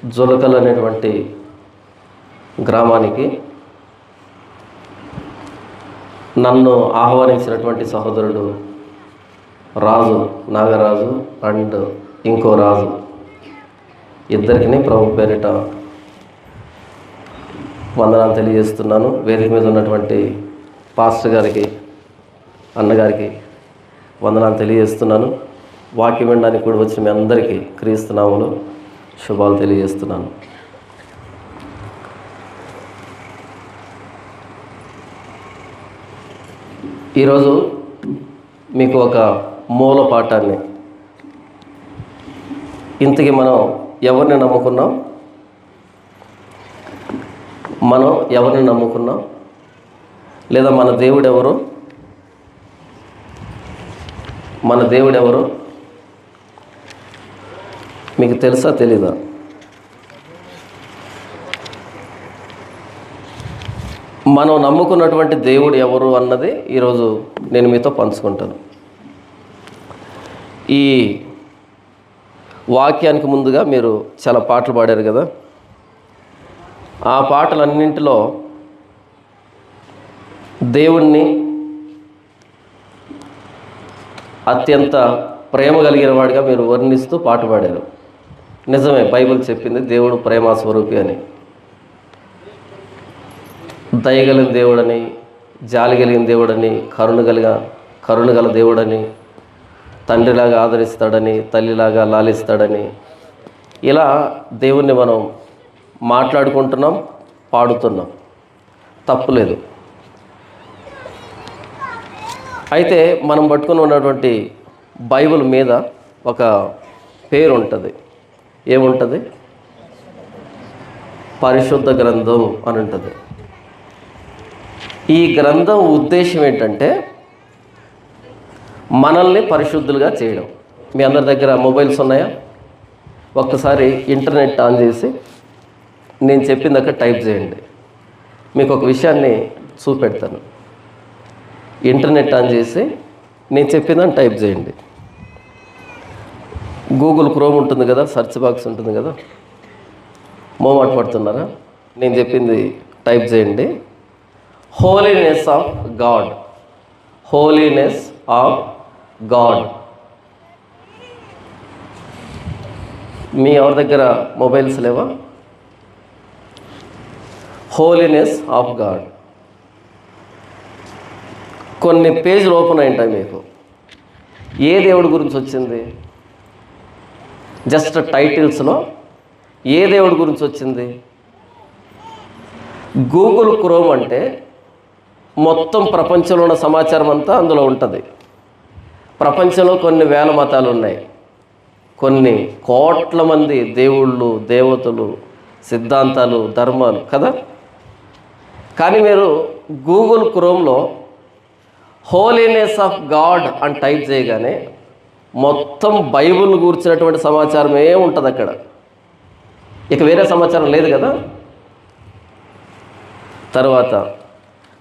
జొలకల్ అనేటువంటి గ్రామానికి నన్ను ఆహ్వానించినటువంటి సహోదరుడు రాజు, నాగరాజు అండ్ ఇంకో రాజు, ఇద్దరికి ప్రభు పేరిట వందనాలు తెలియజేస్తున్నాను. వేదిక మీద ఉన్నటువంటి పాస్టర్ గారికి, అన్నగారికి వందనాలు తెలియజేస్తున్నాను. వాక్యం వినడానికి కూడా వచ్చిన మీ అందరికీ క్రీస్తు నామములో శుభాలు తెలియజేస్తున్నాను. ఈరోజు మీకు ఒక మూల పాఠాన్ని, ఇంతకీ మనం ఎవరిని నమ్ముకున్నాం, లేదా మన దేవుడు ఎవరు మీకు తెలుసా తెలీదా? మనం నమ్ముకున్నటువంటి దేవుడు ఎవరు అన్నది ఈరోజు నేను మీతో పంచుకుంటాను. ఈ వాక్యానికి ముందుగా మీరు చాలా పాటలు పాడారు కదా, ఆ పాటలన్నింటిలో దేవుణ్ణి అత్యంత ప్రేమ కలిగిన వాడిగా మీరు వర్ణిస్తూ పాట పాడారు. నిజమే, బైబిల్ చెప్పింది దేవుడు ప్రేమ స్వరూపి అని. దయగలిగిన దేవుడని, జాలి కలిగిన దేవుడని, కరుణ గల దేవుడని, తండ్రిలాగా ఆదరిస్తాడని, తల్లిలాగా లాలిస్తాడని, ఇలా దేవుణ్ణి మనం మాట్లాడుకుంటున్నాం, పాడుతున్నాం, తప్పులేదు. అయితే మనం పట్టుకుని ఉన్నటువంటి బైబిల్ మీద ఒక పేరు ఉంటుంది. ఏముంటుంది? పరిశుద్ధ గ్రంథం అని ఉంటుంది. ఈ గ్రంథం ఉద్దేశం ఏంటంటే మనల్ని పరిశుద్ధులుగా చేయడం. మీ అందరి దగ్గర మొబైల్స్ ఉన్నాయా? ఒక్కసారి ఇంటర్నెట్ ఆన్ చేసి నేను చెప్పిందాక టైప్ చేయండి. మీకు ఒక విషయాన్ని చూపెడతాను. ఇంటర్నెట్ ఆన్ చేసి నేను చెప్పిందని టైప్ చేయండి. గూగుల్ క్రోమ్ ఉంటుంది కదా, సెర్చ్ బాక్స్ ఉంటుంది కదా, మోమాట పడుతున్నారా? నేను చెప్పింది టైప్ చేయండి. Holiness of God. Holiness of God. మీ ఎవరి దగ్గర మొబైల్స్ లేవా? Holiness of God. కొన్ని పేజీలు ఓపెన్ అయింటాయి మీకు. ఏ దేవుడి గురించి వచ్చింది? జస్ట్ టైటిల్స్లో ఏ దేవుడి గురించి వచ్చింది? గూగుల్ క్రోమ్ అంటే మొత్తం ప్రపంచంలో ఉన్న సమాచారం అంతా అందులో ఉంటుంది. ప్రపంచంలో కొన్ని వేల మతాలు ఉన్నాయి, కొన్ని కోట్ల మంది దేవుళ్ళు, దేవతలు, సిద్ధాంతాలు, ధర్మాలు కదా. కానీ మీరు గూగుల్ క్రోమ్లో హోలీనెస్ ఆఫ్ గాడ్ అని టైప్ చేయగానే మొత్తం బైబిల్ గురించినటువంటి సమాచారమే ఉంటుంది అక్కడ. ఇక వేరే సమాచారం లేదు కదా. తర్వాత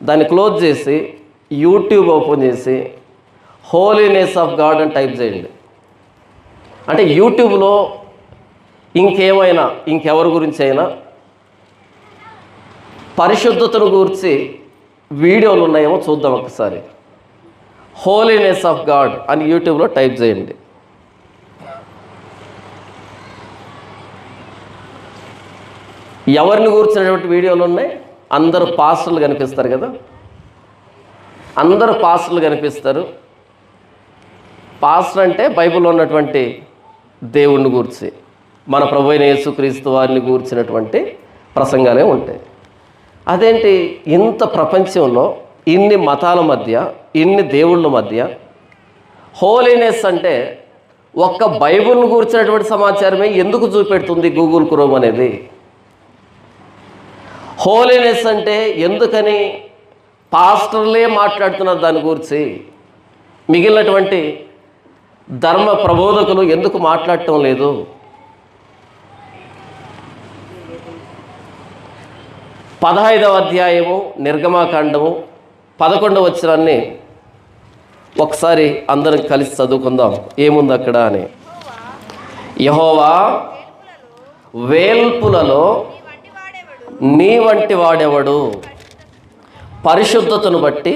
దాన్ని క్లోజ్ చేసి యూట్యూబ్ ఓపెన్ చేసి హోలీనెస్ ఆఫ్ గాడ్ అని టైప్ చేయండి. అంటే యూట్యూబ్లో ఇంకెవరి గురించి అయినా పరిశుద్ధతను గురించి వీడియోలు ఉన్నాయేమో చూద్దాం ఒకసారి. హోలీనెస్ ఆఫ్ గాడ్ అని యూట్యూబ్లో టైప్ చేయండి. ఎవరిని కూర్చున్నటువంటి వీడియోలు ఉన్నాయి? అందరూ పాస్టర్లు కనిపిస్తారు కదా, అందరూ పాస్టర్లు కనిపిస్తారు. పాస్టర్ అంటే బైబిల్లో ఉన్నటువంటి దేవుణ్ణి గూర్చి, మన ప్రభు అయిన యేసుక్రీస్తు వారిని గూర్చినటువంటి ప్రసంగాలే ఉంటాయి. అదేంటి, ఇంత ప్రపంచంలో ఇన్ని మతాల మధ్య, ఇన్ని దేవుళ్ళ మధ్య హోలీనెస్ అంటే ఒక్క బైబిల్ను కూర్చున్నటువంటి సమాచారమే ఎందుకు చూపెడుతుంది గూగుల్ క్రోమ్ అనేది? హోలీనెస్ అంటే ఎందుకని పాస్టర్లే మాట్లాడుతున్నారు దాని గురించి, మిగిలినటువంటి ధర్మ ప్రబోధకులు ఎందుకు మాట్లాడటం లేదు? 15వ అధ్యాయము నిర్గమాకాండము 11వ వచనాన్ని ఒకసారి అందరం కలిసి చదువుకుందాం. ఏముంది అక్కడ అని. యెహోవా వేల్పులలో నీ వంటి వాడెవడు? పరిశుద్ధతను బట్టి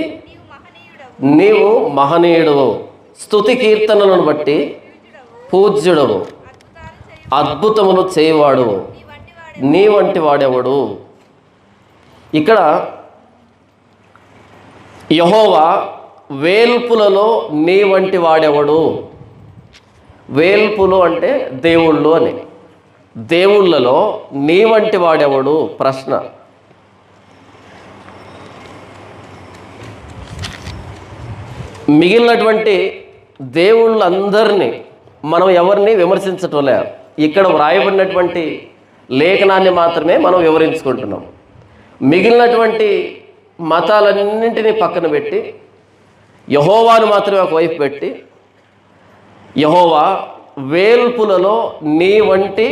నీవు మహనీయుడవు, స్తుతి కీర్తనలను బట్టి పూజ్యుడవు, అద్భుతములు చేయవాడు, నీ వంటి వాడెవడు? ఇక్కడ యెహోవా వేల్పులలో నీ వంటి వాడెవడు? వేల్పులు అంటే దేవుళ్ళు అని. దేవుళ్ళలో నీ వంటి వాడెవడు? ప్రశ్న. మిగిలినటువంటి దేవుళ్ళందరినీ మనం ఎవరిని విమర్శించటం లేదు. ఇక్కడ వ్రాయబడినటువంటి లేఖనాన్ని మాత్రమే మనం వివరించుకుంటున్నాం. మిగిలినటువంటి మతాలన్నింటినీ పక్కన పెట్టి యెహోవాను మాత్రమే ఒకవైపు పెట్టి, యెహోవా వేల్పులలో నీ వంటి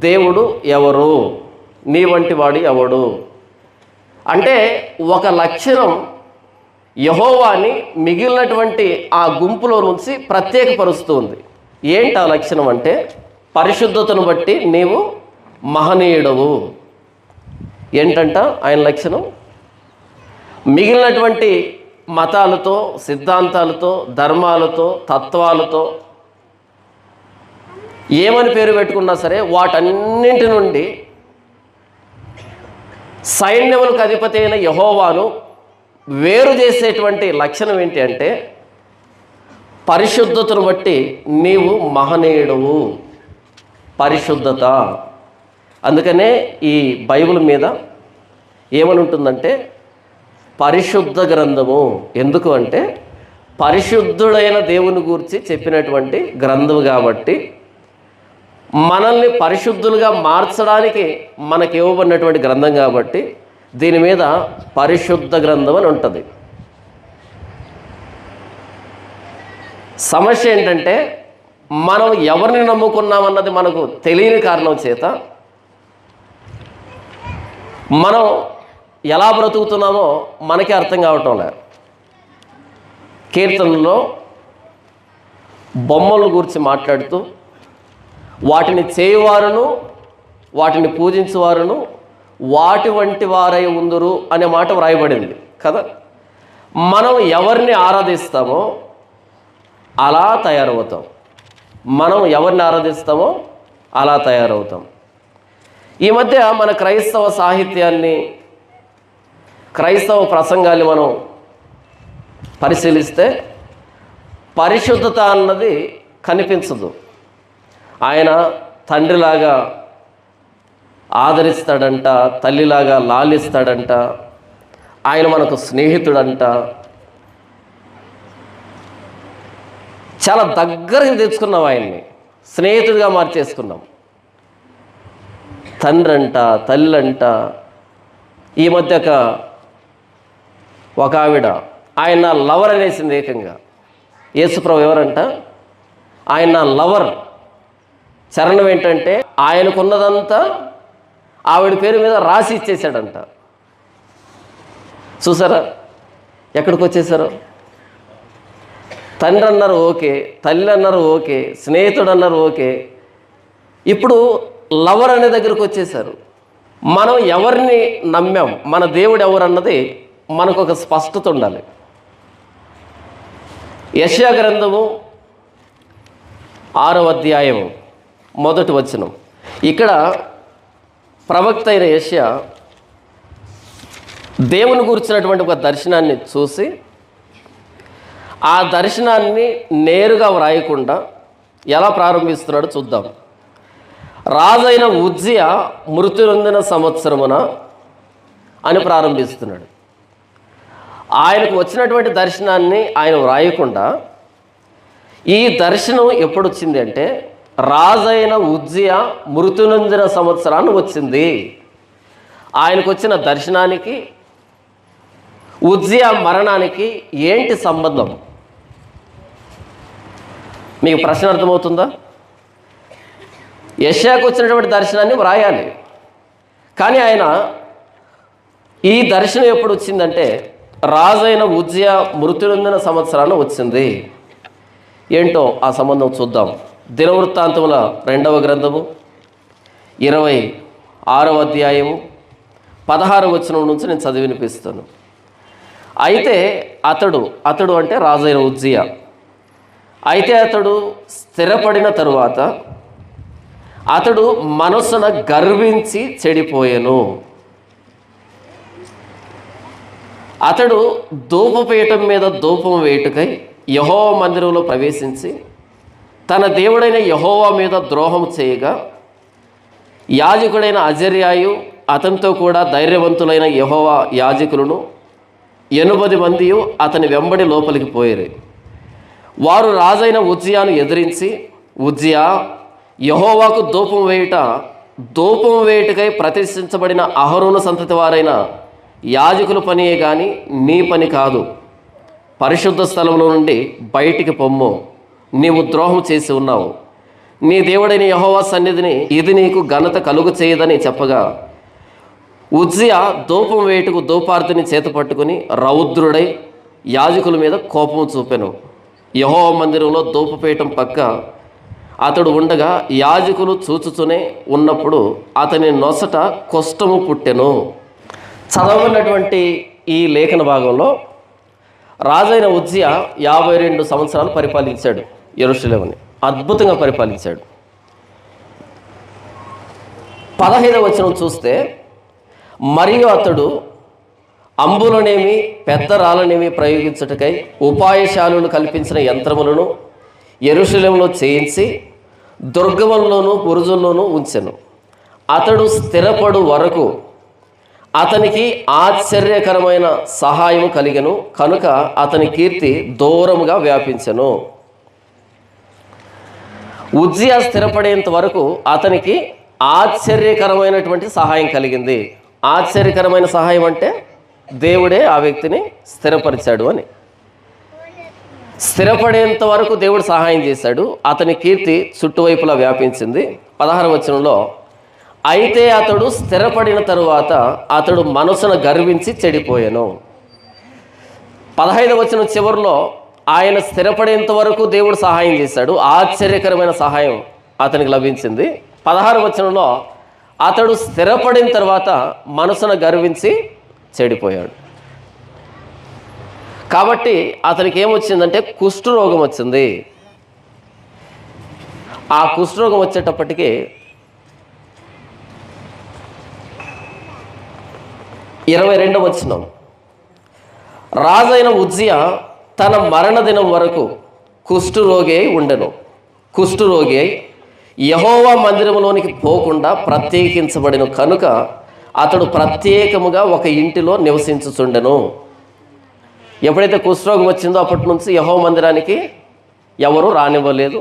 దేవుడు ఎవరు? నీ వంటి వాడు ఎవడు? అంటే ఒక లక్షణం యెహోవాని మిగిలినటువంటి ఆ గుంపులో నుంచి ప్రత్యేకపరుస్తుంది. ఏంటి ఆ లక్షణం అంటే, పరిశుద్ధతను బట్టి నీవు మహనీయుడవు. ఏంటంట ఆయన లక్షణం? మిగిలినటువంటి మతాలతో, సిద్ధాంతాలతో, ధర్మాలతో, తత్వాలతో ఏమని పేరు పెట్టుకున్నా సరే వాటన్నింటి నుండి సైన్యములకు అధిపతి అయిన యెహోవాను వేరు చేసేటువంటి లక్షణం ఏంటి అంటే, పరిశుద్ధతను బట్టి నీవు మహనీయుడవు. పరిశుద్ధత. అందుకనే ఈ బైబిల్ మీద ఏమని ఉంటుందంటే పరిశుద్ధ గ్రంథము. ఎందుకు అంటే పరిశుద్ధుడైన దేవుని గురించి చెప్పినటువంటి గ్రంథం కాబట్టి, మనల్ని పరిశుద్ధులుగా మార్చడానికి మనకి ఇవ్వబడినటువంటి గ్రంథం కాబట్టి దీని మీద పరిశుద్ధ గ్రంథం అని ఉంటుంది. సమస్య ఏంటంటే మనం ఎవరిని నమ్ముకున్నామన్నది మనకు తెలియని కారణం చేత మనం ఎలా బ్రతుకుతున్నామో మనకే అర్థం కావటం లేదు. కీర్తనలో బొమ్మల గురించి మాట్లాడుతూ వాటిని చేయువారును వాటిని పూజించువారును వాటి వంటి వారై ఉందురు అనే మాట వ్రాయబడింది కదా. మనం ఎవరిని ఆరాధిస్తామో అలా తయారవుతాం. మనం ఎవరిని ఆరాధిస్తామో అలా తయారవుతాం. ఈ మధ్య మన క్రైస్తవ సాహిత్యాన్ని, క్రైస్తవ ప్రసంగాన్ని మనం పరిశీలిస్తే పరిశుద్ధత అన్నది కనిపించదు. ఆయన తండ్రిలాగా ఆదరిస్తాడంట, తల్లిలాగా లాలిస్తాడంట, ఆయన మనకు స్నేహితుడంట, చాలా దగ్గరికి తెచ్చుకున్నాం, ఆయన్ని స్నేహితుడిగా మార్చేసుకున్నాం. తండ్రి అంట, తల్లి అంట. ఈ మధ్య ఒక ఆవిడ ఆయన లవర్ అనేసింది ఏకంగా. యేసుప్రభు ఎవరంట? ఆయన లవర్. చరణం ఏంటంటే ఆయనకున్నదంతా ఆవిడ పేరు మీద రాసి ఇచ్చేసాడంట. చూసారా ఎక్కడికి వచ్చేసారో? తండ్రి అన్నారు ఓకే, తల్లి అన్నారు ఓకే, స్నేహితుడు అన్నారు ఓకే, ఇప్పుడు లవర్ అనే దగ్గరకు వచ్చేసారు. మనం ఎవరిని నమ్మాం, మన దేవుడు ఎవరు అన్నది మనకు ఒక స్పష్టత ఉండాలి. యెషయా గ్రంథము 6వ అధ్యాయము 1వ వచనం. ఇక్కడ ప్రవక్త అయిన యెషయా దేవుని గురించినటువంటి ఒక దర్శనాన్ని చూసి ఆ దర్శనాన్ని నేరుగా వ్రాయకుండా ఎలా ప్రారంభిస్తున్నాడో చూద్దాం. రాజైన ఉజ్జియా మృతి నొందిన సంవత్సరమున అని ప్రారంభిస్తున్నాడు. ఆయనకు వచ్చినటువంటి దర్శనాన్ని ఆయన వ్రాయకుండా ఈ దర్శనం ఎప్పుడు వచ్చింది అంటే రాజైన ఉజ్జియా మృతి నొందిన సంవత్సరాన్ని వచ్చింది. ఆయనకు వచ్చిన దర్శనానికి ఉజ్జియా మరణానికి ఏంటి సంబంధం? మీకు ప్రశ్న అర్థమవుతుందా? యెషయాకు వచ్చినటువంటి దర్శనాన్ని వ్రాయాలి, కానీ ఆయన ఈ దర్శనం ఎప్పుడు వచ్చిందంటే రాజైన ఉజ్జియా మృతి నొందిన సంవత్సరాన్ని వచ్చింది. ఏంటో ఆ సంబంధం చూద్దాం. దినవృత్తాంతముల 2వ గ్రంథము 26వ అధ్యాయము 16వ వచనం నుంచి నేను చదివి వినిపిస్తాను. అయితే అతడు అంటే రాజైన ఉజ్జియా, అయితే అతడు స్థిరపడిన తరువాత అతడు మనసున గర్వించి చెడిపోయెను. అతడు ధూపపీఠం మీద ధూపం వేయుటకై యెహోవా మందిరంలో ప్రవేశించి తన దేవుడైన యెహోవా మీద ద్రోహం చేయగా, యాజకుడైన అజర్యాయు అతనితో కూడా ధైర్యవంతులైన యెహోవా యాజకులను 80 మంది అతని వెంబడి లోపలికి పోయిరి. వారు రాజైన ఉజ్జియాను ఎదిరించి, ఉజ్జియా, యెహోవాకు ధూపం వేయుటకై ప్రతిష్ఠించబడిన అహరోను సంతతి వారైన యాజకుల పనియే కానీ నీ పని కాదు. పరిశుద్ధ స్థలంలో నుండి బయటికి పొమ్ము, నీవు ద్రోహం చేసి ఉన్నావు. నీ దేవుడైన యెహోవా సన్నిధిని ఇది నీకు ఘనత కలుగు చేయదని చెప్పగా, ఉజ్జియా ధూపం వేయుటకు ధూపార్తిని చేత పట్టుకుని రౌద్రుడై యాజకుల మీద కోపం చూపెను. యెహోవా మందిరంలో ధూపపీఠం పక్క అతడు ఉండగా యాజకులు చూచుతూనే ఉన్నప్పుడు అతని నొసట కుష్ఠము పుట్టెను. చదవబడినటువంటి ఈ లేఖన భాగంలో రాజైన ఉజ్జియా 52 సంవత్సరాలు పరిపాలించాడు. యెరూషలేముని అద్భుతంగా పరిపాలించాడు. 15వ వచనం చూస్తే, మరియు అతడు అంబులనేమి పెద్ద రాళ్ళనేమి ప్రయోగించుటకై ఉపాయశాలులు కల్పించిన యంత్రములను యెరూషలేములో చేయించి దుర్గముల్లోనూ బురుజుల్లోనూ ఉంచెను. అతడు స్థిరపడు వరకు అతనికి ఆశ్చర్యకరమైన సహాయం కలిగెను, కనుక అతని కీర్తి దూరముగా వ్యాపించెను. ఉజ్జియా స్థిరపడేంత వరకు అతనికి ఆశ్చర్యకరమైనటువంటి సహాయం కలిగింది. ఆశ్చర్యకరమైన సహాయం అంటే దేవుడే ఆ వ్యక్తిని స్థిరపరిచాడు అని. స్థిరపడేంత వరకు దేవుడు సహాయం చేశాడు. అతని కీర్తి చుట్టువైపులా వ్యాపించింది. 16వ వచనంలో, అయితే అతడు స్థిరపడిన తరువాత అతడు మనసున గర్వించి చెడిపోయాను. 15వ వచనం చివరిలో ఆయన స్థిరపడేంత వరకు దేవుడు సహాయం చేశాడు. ఆశ్చర్యకరమైన సహాయం అతనికి లభించింది. 16వ వచనంలో అతడు స్థిరపడిన తర్వాత మనసున గర్వించి చెడిపోయాడు. కాబట్టి అతనికి ఏమొచ్చిందంటే కుష్ఠరోగం వచ్చింది. ఆ కుష్ఠరోగం వచ్చేటప్పటికి 22వ వచనం, రాజైన ఉజ్జియా తన మరణదినం వరకు కుష్ఠరోగి అయి ఉండెను. కుష్ఠరోగి అయి యెహోవా మందిరంలోనికి పోకుండా ప్రత్యేకించబడిన కనుక అతడు ప్రత్యేకముగా ఒక ఇంటిలో నివసించుచుండెను. ఎప్పుడైతే కుష్ఠరోగం వచ్చిందో అప్పటి నుంచి యెహోవా మందిరానికి ఎవరు రానివ్వలేదు.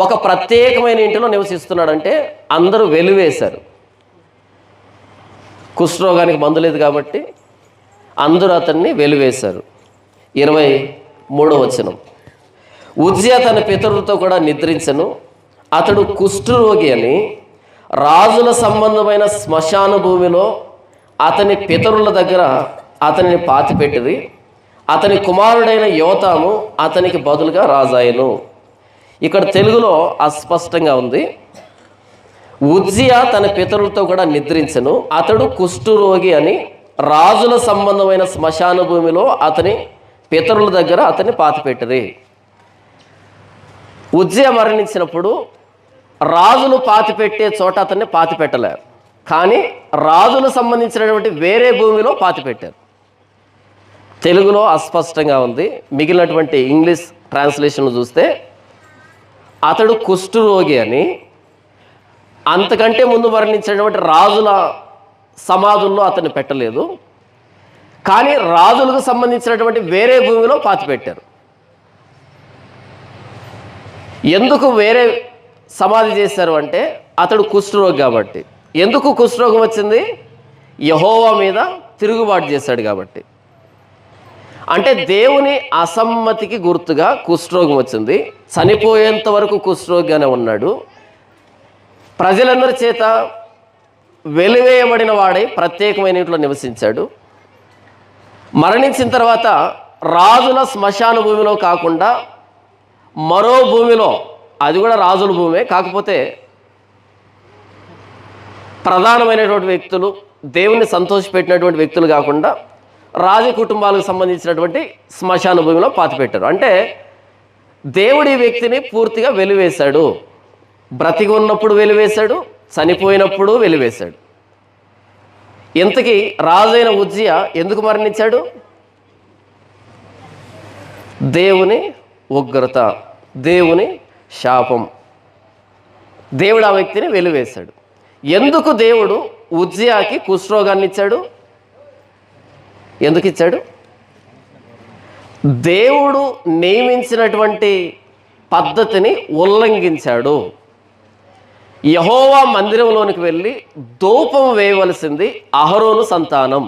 ఒక ప్రత్యేకమైన ఇంటిలో నివసిస్తున్నాడంటే అందరూ వెలివేశారు. కుష్ఠరోగానికి మందు లేదు కాబట్టి అందరూ అతన్ని వెలివేశారు. 23వ వచనం, ఉజ్జియా తన పితరులతో కూడా నిద్రించెను. అతడు కుష్ఠరోగి అని రాజుల సంబంధమైన శ్మశాన భూమిలో అతని పితరుల దగ్గర అతనిని పాతిపెట్టిరి. అతని కుమారుడైన యోతాము అతనికి బదులుగా రాజాయను. ఇక్కడ తెలుగులో అస్పష్టంగా ఉంది. ఉజ్జియా తన పితరులతో కూడా నిద్రించెను. అతడు కుష్ఠరోగి అని రాజుల సంబంధమైన శ్మశాన భూమిలో అతని పితరుల దగ్గర అతన్ని పాతిపెట్టిరి. ఉజ్జియా మరణించినప్పుడు రాజులు పాతిపెట్టే చోట అతన్ని పాతిపెట్టలేరు, కానీ రాజులకు సంబంధించినటువంటి వేరే భూమిలో పాతిపెట్టారు. తెలుగులో అస్పష్టంగా ఉంది. మిగిలినటువంటి ఇంగ్లీష్ ట్రాన్స్లేషన్ చూస్తే అతడు కుష్ఠరోగి అని, అంతకంటే ముందు మరణించినటువంటి రాజుల సమాధుల్లో అతన్ని పెట్టలేదు, కానీ రాజులకు సంబంధించినటువంటి వేరే భూమిలో పాతిపెట్టారు. ఎందుకు వేరే సమాధి చేశారు అంటే అతడు కుష్ఠరోగి కాబట్టి. ఎందుకు కుష్ఠరోగం వచ్చింది? యెహోవా మీద తిరుగుబాటు చేశాడు కాబట్టి. అంటే దేవుని అసమ్మతికి గుర్తుగా కుష్ఠరోగం వచ్చింది. చనిపోయేంత వరకు కుష్ఠరోగిగానే ఉన్నాడు. ప్రజలందరి చేత వెలివేయబడిన వాడై ప్రత్యేకమైన ఇంట్లో నివసించాడు. మరణించిన తర్వాత రాజుల శ్మశాన భూమిలో కాకుండా మరో భూమిలో, అది కూడా రాజుల భూమే, కాకపోతే ప్రధానమైనటువంటి వ్యక్తులు, దేవుణ్ణి సంతోషపెట్టినటువంటి వ్యక్తులు కాకుండా రాజ కుటుంబాలకు సంబంధించినటువంటి శ్మశాన భూమిలో పాతిపెట్టారు. అంటే దేవుడి వ్యక్తిని పూర్తిగా వెలివేశాడు. బ్రతికి ఉన్నప్పుడు వెలివేశాడు, చనిపోయినప్పుడు వెలివేశాడు. ఇంతకీ రాజైన ఉజ్జియా ఎందుకు మరణించాడు? దేవుని ఉగ్రత, దేవుని శాపం. దేవుడు ఆ వ్యక్తిని వెలివేశాడు. ఎందుకు దేవుడు ఉజ్జియాకి కుష్ఠరోగాన్ని ఇచ్చాడు? ఎందుకు ఇచ్చాడు? దేవుడు నియమించినటువంటి పద్ధతిని ఉల్లంఘించాడు. యెహోవా మందిరంలోనికి వెళ్ళి ధూపం వేయవలసింది అహరోను సంతానం.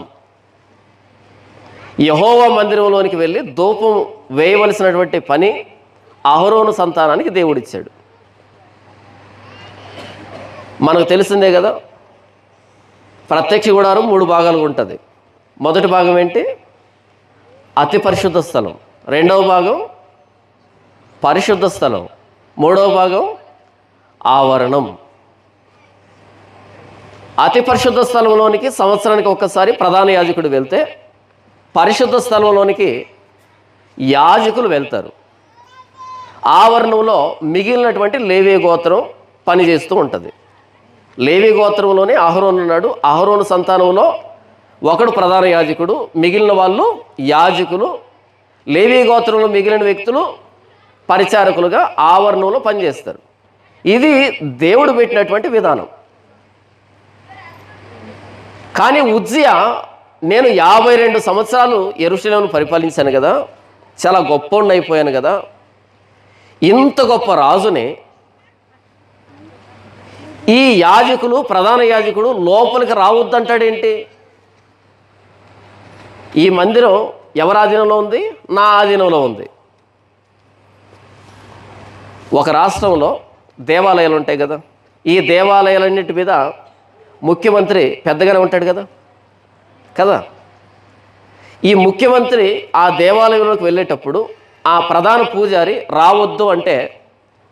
యెహోవా మందిరంలోనికి వెళ్ళి ధూపం వేయవలసినటువంటి పని అహరోను సంతానానికి దేవుడిచ్చాడు. మనకు తెలిసిందే కదా, ప్రత్యక్ష గుడారం 3 భాగాలుగా ఉంటుంది. మొదటి భాగం ఏంటి? అతి పరిశుద్ధ స్థలం. రెండవ భాగం పరిశుద్ధ స్థలం. మూడవ భాగం ఆవరణం. అతి పరిశుద్ధ స్థలంలోనికి సంవత్సరానికి ఒక్కసారి ప్రధాన యాజకుడు వెళ్తే, పరిశుద్ధ స్థలంలోనికి యాజకులు వెళ్తారు. ఆవరణంలో మిగిలినటువంటి లేవీ గోత్రం పనిచేస్తూ ఉంటుంది. లేవీ గోత్రంలోనే అహరోను ఉన్నాడు. అహరోను సంతానంలో ఒకడు ప్రధాన యాజకుడు, మిగిలిన వాళ్ళు యాజకులు. లేవీ గోత్రంలో మిగిలిన వ్యక్తులు పరిచారకులుగా ఆవరణంలో పనిచేస్తారు. ఇది దేవుడు పెట్టినటువంటి విధానం. కానీ ఉజ్జియా, నేను 52 సంవత్సరాలు యెరూషలేమును పరిపాలించాను కదా, చాలా గొప్పోడిని అయిపోయాను కదా, ఇంత గొప్ప రాజుని ఈ యాజకులు, ప్రధాన యాజకుడు లోపలికి రావద్దంటాడేంటి? ఈ మందిరం ఎవరి ఆధీనంలో ఉంది? నా ఆధీనంలో ఉంది. ఒక రాష్ట్రంలో దేవాలయాలు ఉంటాయి కదా, ఈ దేవాలయాలన్నిటి మీద ముఖ్యమంత్రి పెద్దగానే ఉంటాడు కదా కదా ఈ ముఖ్యమంత్రి ఆ దేవాలయంలోకి వెళ్ళేటప్పుడు ఆ ప్రధాన పూజారి రావద్దు అంటే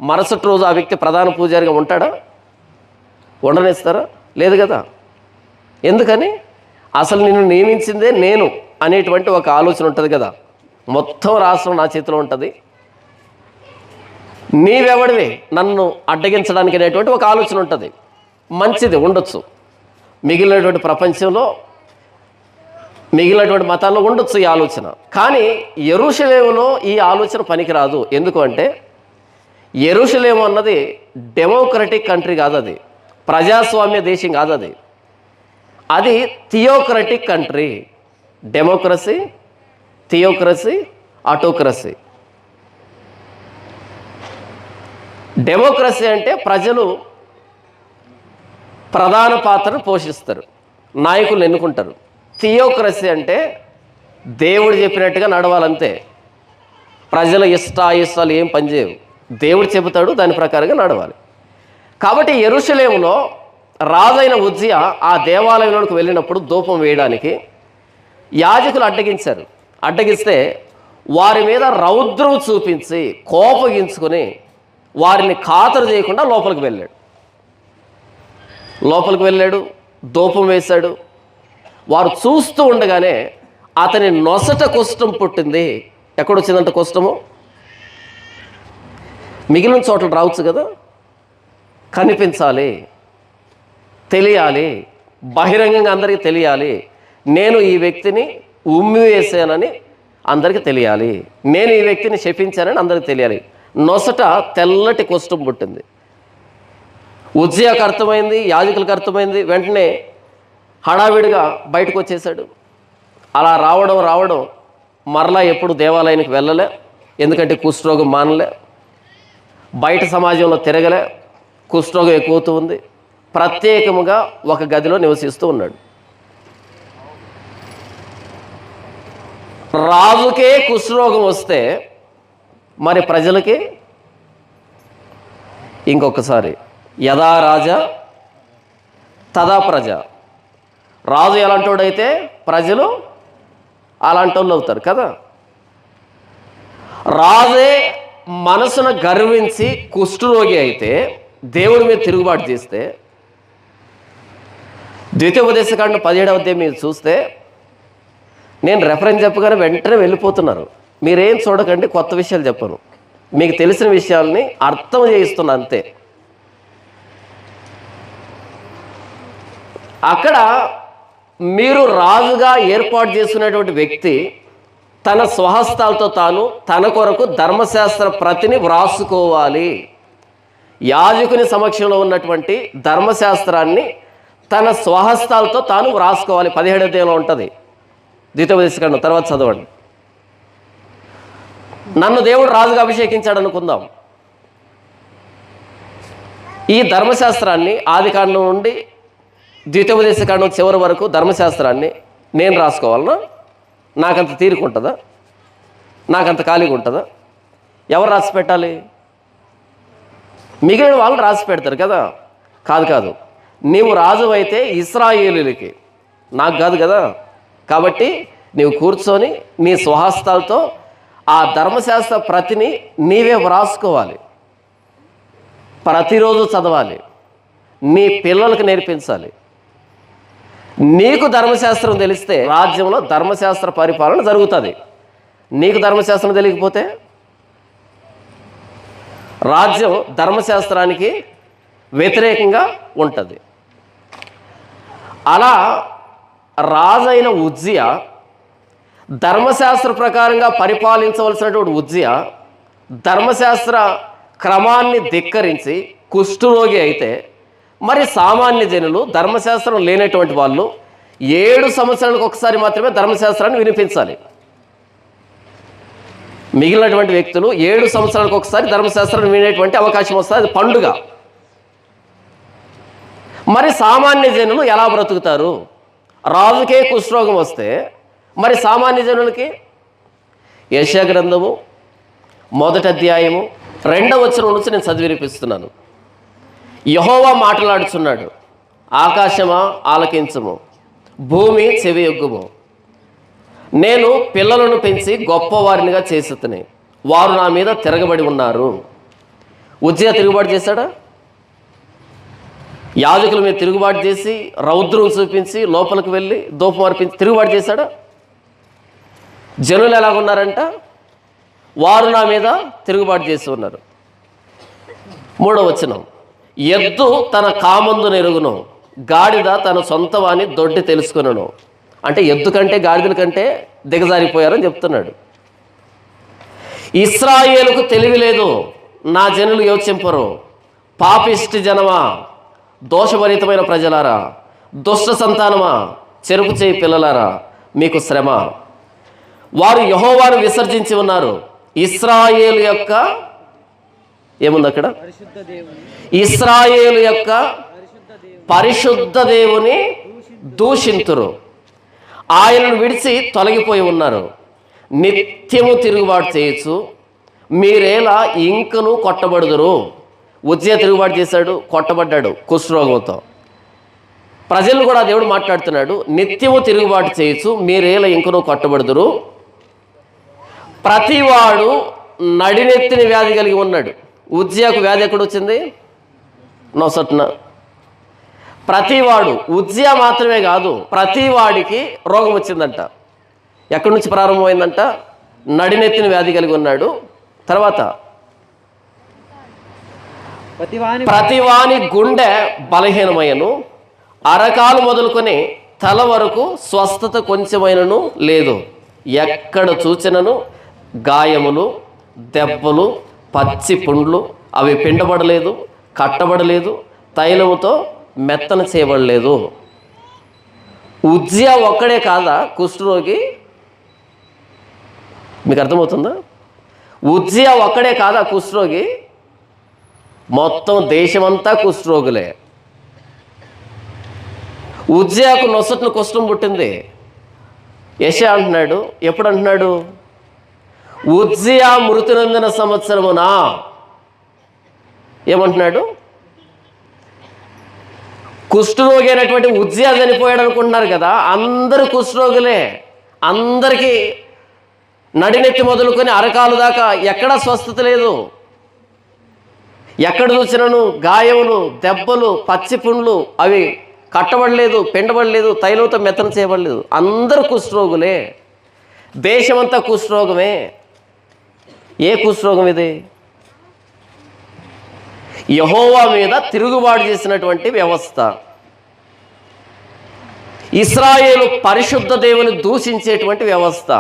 మరుసటి రోజు ఆ వ్యక్తి ప్రధాన పూజారిగా ఉంటాడా? ఉండనిస్తారా? లేదు కదా. ఎందుకని? అసలు నిన్ను నియమించిందే నేను అనేటువంటి ఒక ఆలోచన ఉంటుంది కదా. మొత్తం రాష్ట్రం నా చేతిలో ఉంటుంది, నీవెవడివి నన్ను అడ్డగించడానికి అనేటువంటి ఒక ఆలోచన ఉంటుంది. మంచిది, ఉండొచ్చు. మిగిలినటువంటి ప్రపంచంలో, మిగిలినటువంటి మతాల్లో ఉండొచ్చు ఈ ఆలోచన. కానీ యెరూషలేములో ఈ ఆలోచన పనికిరాదు. ఎందుకు అంటే యెరూషలేము అన్నది డెమోక్రటిక్ కంట్రీ కాదు, అది ప్రజాస్వామ్య దేశం కాదు, అది theocratic country. Democracy, theocracy, autocracy. Democracy అంటే ప్రజలు ప్రధాన పాత్రను పోషిస్తారు, నాయకులను ఎన్నుకుంటారు. థియోక్రసీ అంటే దేవుడు చెప్పినట్టుగా నడవాలంతే, ప్రజల ఇష్టాయిష్టాలు ఏం పనిచేయవు, దేవుడు చెబుతాడు, దాని ప్రకారంగా నడవాలి. కాబట్టి యెరూషలేములో రాజైన ఉజ్జియా ఆ దేవాలయంలోకి వెళ్ళినప్పుడు ధూపం వేయడానికి యాజకులు అడ్డగించారు. అడ్డగిస్తే వారి మీద రౌద్రం చూపించి కోపగించుకొని వారిని ఖాతరు చేయకుండా లోపలికి వెళ్ళాడు, ధూపం వేశాడు. వారు చూస్తూ ఉండగానే అతని నొసట కుష్ఠం పుట్టింది. ఎక్కడొచ్చిందంట కుష్ఠము? మిగిలిన చోట్ల రావచ్చు కదా, కనిపించాలి, తెలియాలి, బహిరంగంగా అందరికీ తెలియాలి. నేను ఈ వ్యక్తిని ఉమ్మివేసానని అందరికీ తెలియాలి, నేను ఈ వ్యక్తిని శపించానని అందరికీ తెలియాలి. నొసట తెల్లటి కుష్ఠం పుట్టింది. ఉజ్జియాకు అర్థమైంది, యాజకులకు అర్థమైంది. వెంటనే హడావిడిగా బయటకు వచ్చేసాడు. అలా రావడం మరలా ఎప్పుడు దేవాలయానికి వెళ్ళలే, ఎందుకంటే కుష్ఠరోగం మానలే, బయట సమాజంలో తిరగలే, కుష్ఠరోగం ఎక్కువవుతూ ఉంది. ప్రత్యేకముగా ఒక గదిలో నివసిస్తూ ఉన్నాడు. రాజుకే కుష్ఠరోగం వస్తే మరి ప్రజలకి ఇంకొకసారి యథా రాజా తదా ప్రజ. రాజు ఎలాంటోడైతే ప్రజలు అలాంటి వాళ్ళు అవుతారు కదా. రాజే మనసును గర్వించి కుష్ఠరోగి అయితే, దేవుడి మీద తిరుగుబాటు చేస్తే ద్వితీయోపదేశకాండం 17వ అధ్యాయం మీరు చూస్తే, నేను రెఫరెన్స్ చెప్పగానే వెంటనే వెళ్ళిపోతున్నారు. మీరేం చూడకండి, కొత్త విషయాలు చెప్పను, మీకు తెలిసిన విషయాల్ని అర్థం చేయిస్తున్నా అంతే. అక్కడ మీరు రాజుగా ఏర్పాటు చేసుకునేటువంటి వ్యక్తి తన స్వహస్తాలతో తాను తన కొరకు ధర్మశాస్త్ర ప్రతిని వ్రాసుకోవాలి. యాజకుని సమక్షంలో ఉన్నటువంటి ధర్మశాస్త్రాన్ని తన స్వహస్తాలతో తాను వ్రాసుకోవాలి. 17వ అధ్యాయంలో ఉంటుంది, ద్వితీయోపదేశకాండం. తర్వాత చదవండి. నన్ను దేవుడు రాజుగా అభిషేకించాడు అనుకుందాం. ఈ ధర్మశాస్త్రాన్ని ఆదికాండం నుండి ద్వితీయోపదేశకాండం చివరి వరకు ధర్మశాస్త్రాన్ని నేను రాసుకోవాలన్నా? నాకంత తీరిక ఉంటుందా? నాకంత ఖాళీగా ఉంటుందా? ఎవరు రాసి పెట్టాలి? మిగిలిన వాళ్ళు రాసి పెడతారు కదా. కాదు, నీవు రాజు అయితే ఇశ్రాయేలీయులకి, నాకు కాదు కదా. కాబట్టి నీవు కూర్చొని నీ స్వహస్తాలతో ఆ ధర్మశాస్త్ర ప్రతిని నీవే వ్రాసుకోవాలి. ప్రతిరోజు చదవాలి, నీ పిల్లలకు నేర్పించాలి. నీకు ధర్మశాస్త్రం తెలిస్తే రాజ్యంలో ధర్మశాస్త్ర పరిపాలన జరుగుతుంది. నీకు ధర్మశాస్త్రం తెలియకపోతే రాజ్యం ధర్మశాస్త్రానికి వ్యతిరేకంగా ఉంటుంది. అలా రాజైన ఉజ్జియా, ధర్మశాస్త్ర ప్రకారంగా పరిపాలించవలసినటువంటి ఉజ్జియా ధర్మశాస్త్ర క్రమాన్ని ధిక్కరించి కుష్ఠరోగి అయితే, మరి సామాన్య జనులు, ధర్మశాస్త్రం లేనటువంటి వాళ్ళు 7 సంవత్సరాలకు ఒకసారి మాత్రమే ధర్మశాస్త్రాన్ని వినిపించాలి. మిగిలినటువంటి వ్యక్తులు 7 సంవత్సరాలకు ఒకసారి ధర్మశాస్త్రాన్ని వినేటువంటి అవకాశం వస్తుంది. అది పండుగ. మరి సామాన్య జనులు ఎలా బ్రతుకుతారు? రాజుకే కుష్ఠరోగం వస్తే మరి సామాన్య జనులకి? యెషయా గ్రంథము 1వ అధ్యాయము 2వ వచనం నుంచి నేను చదివి వినిపిస్తున్నాను. యెహోవా మాట్లాడుచున్నాడు, ఆకాశమా ఆలకించుము, భూమి చెవియొగ్గుము. నేను పిల్లలను పెంచి గొప్పవారినిగా చేసేతని, వారు నా మీద తిరగబడి ఉన్నారు. ఉజ్జియా తిరుగుబాటు చేశాడా? యాజకుల మీద తిరుగుబాటు చేసి రౌద్రం చూపించి లోపలికి వెళ్ళి దూపం అర్పించి తిరుగుబాటు చేశాడా? జనులు ఎలాగున్నారంట? వారు నా మీద తిరుగుబాటు చేసి ఉన్నారు. 3వ వచనం, ఎద్దు తన కామందు నెరుగును, గాడిద తన సొంత వాని దొడ్డి తెలుసుకునను. అంటే ఎద్దు కంటే గాడిదల కంటే దిగజారిపోయారని చెప్తున్నాడు. ఇశ్రాయేలుకు తెలివి లేదు, నా జనులు యోచింపరు. పాపిష్టి జనమా, దోషభరితమైన ప్రజలారా, దుష్ట సంతానమా, చెరుపు చేయి పిల్లలారా, మీకు శ్రమ. వారు యెహోవాను విసర్జించి ఉన్నారు. ఇశ్రాయేలు యొక్క ఏముంది అక్కడ? ఇశ్రాయేలు యొక్క పరిశుద్ధ దేవుని దూషింతురు. ఆయనను విడిచి తొలగిపోయి ఉన్నారు. నిత్యము తిరుగుబాటు చేయొచ్చు, మీరేలా ఇంకను కొట్టబడుదురు. ఉజ్జియా తిరుగుబాటు చేశాడు, కొట్టబడ్డాడు కుష్ఠరోగంతో. ప్రజలు కూడా దేవుడు మాట్లాడుతున్నాడు, నిత్యము తిరుగుబాటు చేయొచ్చు, మీరేలా ఇంకను కొట్టబడుదురు. ప్రతివాడు నడినెత్తిన వ్యాధి కలిగి ఉన్నాడు. ఉజ్జియాకు వ్యాధి ఎక్కడొచ్చింది? నొసట్న. ప్రతివాడు, ఉజ్జియా మాత్రమే కాదు, ప్రతివాడికి రోగం వచ్చిందంట. ఎక్కడి నుంచి ప్రారంభమైందంట? నడినెత్తిన వ్యాధి కలిగి ఉన్నాడు. తర్వాత ప్రతివాని గుండె బలహీనమైనను, అరకాలు మొదలుకొని తల వరకు స్వస్థత కొంచెమైనను లేదు. ఎక్కడ చూచినను గాయములు, దెబ్బలు, పచ్చి పుండ్లు, అవి పిండబడలేదు, కట్టబడలేదు, తైలముతో మెత్తన చేయబడలేదు. ఉజ్జియా ఒక్కడే కాదా కుష్ఠరోగి? మీకు అర్థమవుతుందా? ఉజ్జియా ఒక్కడే కాదా కుష్ఠరోగి? మొత్తం దేశమంతా కుష్ఠరోగులే. ఉజ్జియాకు నొసట్ను కుష్ఠం పుట్టింది. యెషయా అంటున్నాడు, ఎప్పుడు అంటున్నాడు? ఉజ్జియా మృతి నొందిన సంవత్సరమునా. ఏమంటున్నాడు? కుష్ఠరోగి అయినటువంటి ఉజ్జియా చనిపోయాడు అనుకుంటున్నారు కదా, అందరూ కుష్ఠరోగులే. అందరికీ నడినెత్తి మొదలుకొని అరకాలు దాకా ఎక్కడా స్వస్థత లేదు. ఎక్కడ చూసినను గాయములు, దెబ్బలు, పచ్చి పుండ్లు, అవి కట్టబడలేదు, పిండబడలేదు, తైలంతో మెత్తన చేయబడలేదు. అందరూ కుష్ఠరోగులే. దేశమంతా కుష్ఠరోగమే. ఏ కుష్ఠరోగం ఇది? యెహోవా మీద తిరుగుబాటు చేసినటువంటి వ్యవస్థ. ఇశ్రాయేలు పరిశుద్ధ దేవుని దూషించేటువంటి వ్యవస్థ.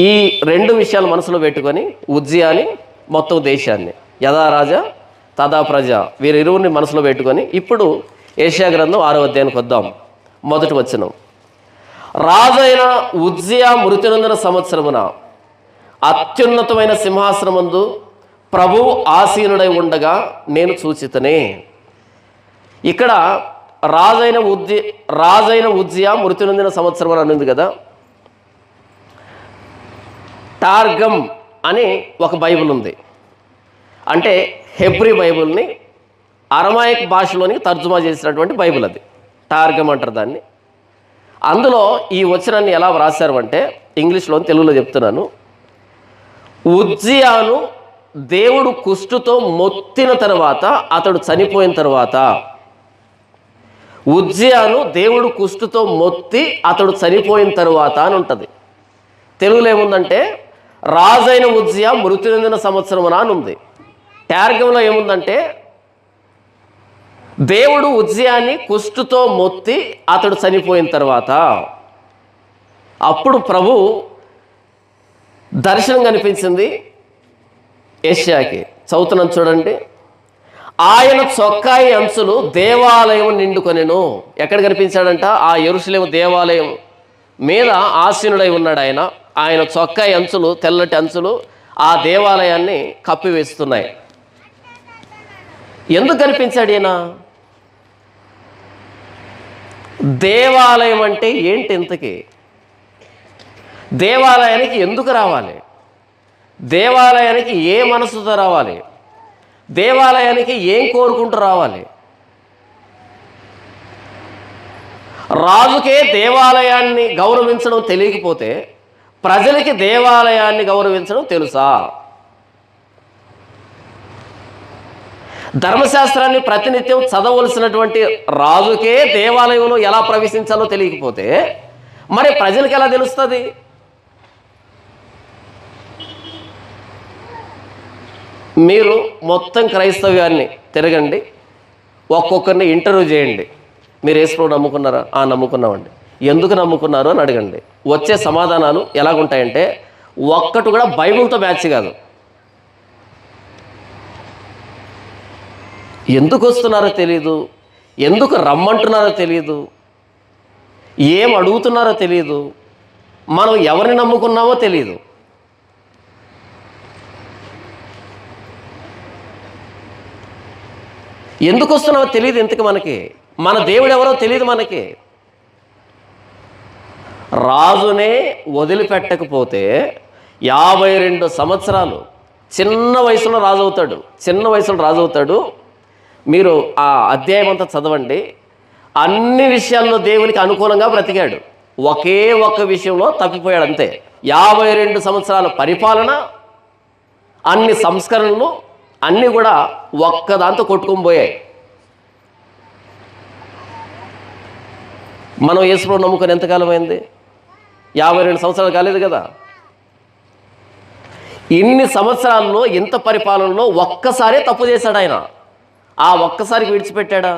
ఈ రెండు విషయాలు మనసులో పెట్టుకొని ఉజ్జియాని, మొత్తం దేశాన్ని, యథా రాజా తదా ప్రజ, వీరిరువురిని మనసులో పెట్టుకొని ఇప్పుడు యెషయా గ్రంథం 6వ అధ్యాయానికి వద్దాం. మొదటి వచనం. రాజైన ఉజ్జియా మృతి నొందిన సంవత్సరమున అత్యున్నతమైన సింహాసనమందు ప్రభువు ఆసీనుడై ఉండగా నేను చూచితనే. ఇక్కడ రాజైన ఉజ్జియా మృతి నొందిన సంవత్సరం అని ఉంది కదా. టార్గమ్ అని ఒక బైబిల్ ఉంది. అంటే హెబ్రీ బైబిల్ని అరమాయిక్ భాషలోనికి తర్జుమా చేసినటువంటి బైబిల్ అది. టార్గమ్ అంటారు దాన్ని. అందులో ఈ వచనాన్ని ఎలా వ్రాశారు అంటే, ఇంగ్లీష్లో తెలుగులో చెప్తున్నాను. ఉజ్జియాను దేవుడు కుష్టుతో మొత్తిన తర్వాత, అతడు చనిపోయిన తర్వాత, ఉజ్జియాను దేవుడు కుష్టుతో మొత్తి అతడు చనిపోయిన తరువాత అని ఉంటుంది. తెలుగులో ఏముందంటే రాజైన ఉజ్జియా మృతి నొందిన సంవత్సరమున అని ఉంది. టార్గంలో ఏముందంటే దేవుడు ఉజ్జియాని కుష్టుతో మొత్తి అతడు చనిపోయిన తర్వాత, అప్పుడు ప్రభు దర్శనం కనిపించింది యెషయాకి. చదువుతున్నాను చూడండి. ఆయన చొక్కాయి అంచులు దేవాలయం నిండుకొనెను. ఎక్కడ కనిపించాడంట? ఆ యెరూషలేము దేవాలయం మీద ఆసీనుడై ఉన్నాడు ఆయన. ఆయన చొక్కాయి అంచులు, తెల్లటి అంచులు ఆ దేవాలయాన్ని కప్పివేస్తున్నాయి. ఎందుకు కనిపించాడు ఈయన? దేవాలయం అంటే ఏంటి? ఇంతకీ దేవాలయానికి ఎందుకు రావాలి? దేవాలయానికి ఏ మనసుతో రావాలి? దేవాలయానికి ఏం కోరుకుంటూ రావాలి? రాజుకే దేవాలయాన్ని గౌరవించడం తెలియకపోతే ప్రజలకి దేవాలయాన్ని గౌరవించడం తెలుసా? ధర్మశాస్త్రాన్ని ప్రతినిత్యం చదవలసినటువంటి రాజుకే దేవాలయంలో ఎలా ప్రవేశించాలో తెలియకపోతే మరి ప్రజలకు ఎలా తెలుస్తుంది? మీరు మొత్తం క్రైస్తవ్యాన్ని తిరగండి, ఒక్కొక్కరిని ఇంటర్వ్యూ చేయండి. మీరు యేసుప్రభువుని నమ్ముకున్నారా? నమ్ముకున్నామండి. ఎందుకు నమ్ముకున్నారు అని అడగండి. వచ్చే సమాధానాలు ఎలాగుంటాయంటే ఒక్కటి కూడా బైబిల్తో మ్యాచ్ కాదు. ఎందుకు వస్తున్నారో తెలియదు, ఎందుకు రమ్మంటున్నారో తెలియదు, ఏం అడుగుతున్నారో తెలియదు, మనం ఎవరిని నమ్ముకున్నామో తెలియదు. ఎందుకు వస్తున్నామో తెలియదు. ఇంతకు మనకి మన దేవుడు ఎవరో తెలియదు మనకి. రాజునే వదిలిపెట్టకపోతే 52 సంవత్సరాలు చిన్న వయసులో రాజు అవుతాడు. మీరు ఆ అధ్యాయం అంతా చదవండి. అన్ని విషయాల్లో దేవునికి అనుకూలంగా బ్రతికాడు. ఒకే ఒక్క విషయంలో తప్పిపోయాడు అంతే. 52 సంవత్సరాల పరిపాలన, అన్ని సంస్కరణలు అన్నీ కూడా ఒక్కదాంతో కొట్టుకొని పోయాయి. మనం యేసుప్రభువుని నమ్ముకొని ఎంతకాలం అయింది? 52 సంవత్సరాలు కాలేదు కదా. ఇన్ని సంవత్సరాల్లో, ఇంత పరిపాలనలో ఒక్కసారే తప్పు చేశాడు ఆయన. ఆ ఒక్కసారికి విడిచిపెట్టాడా?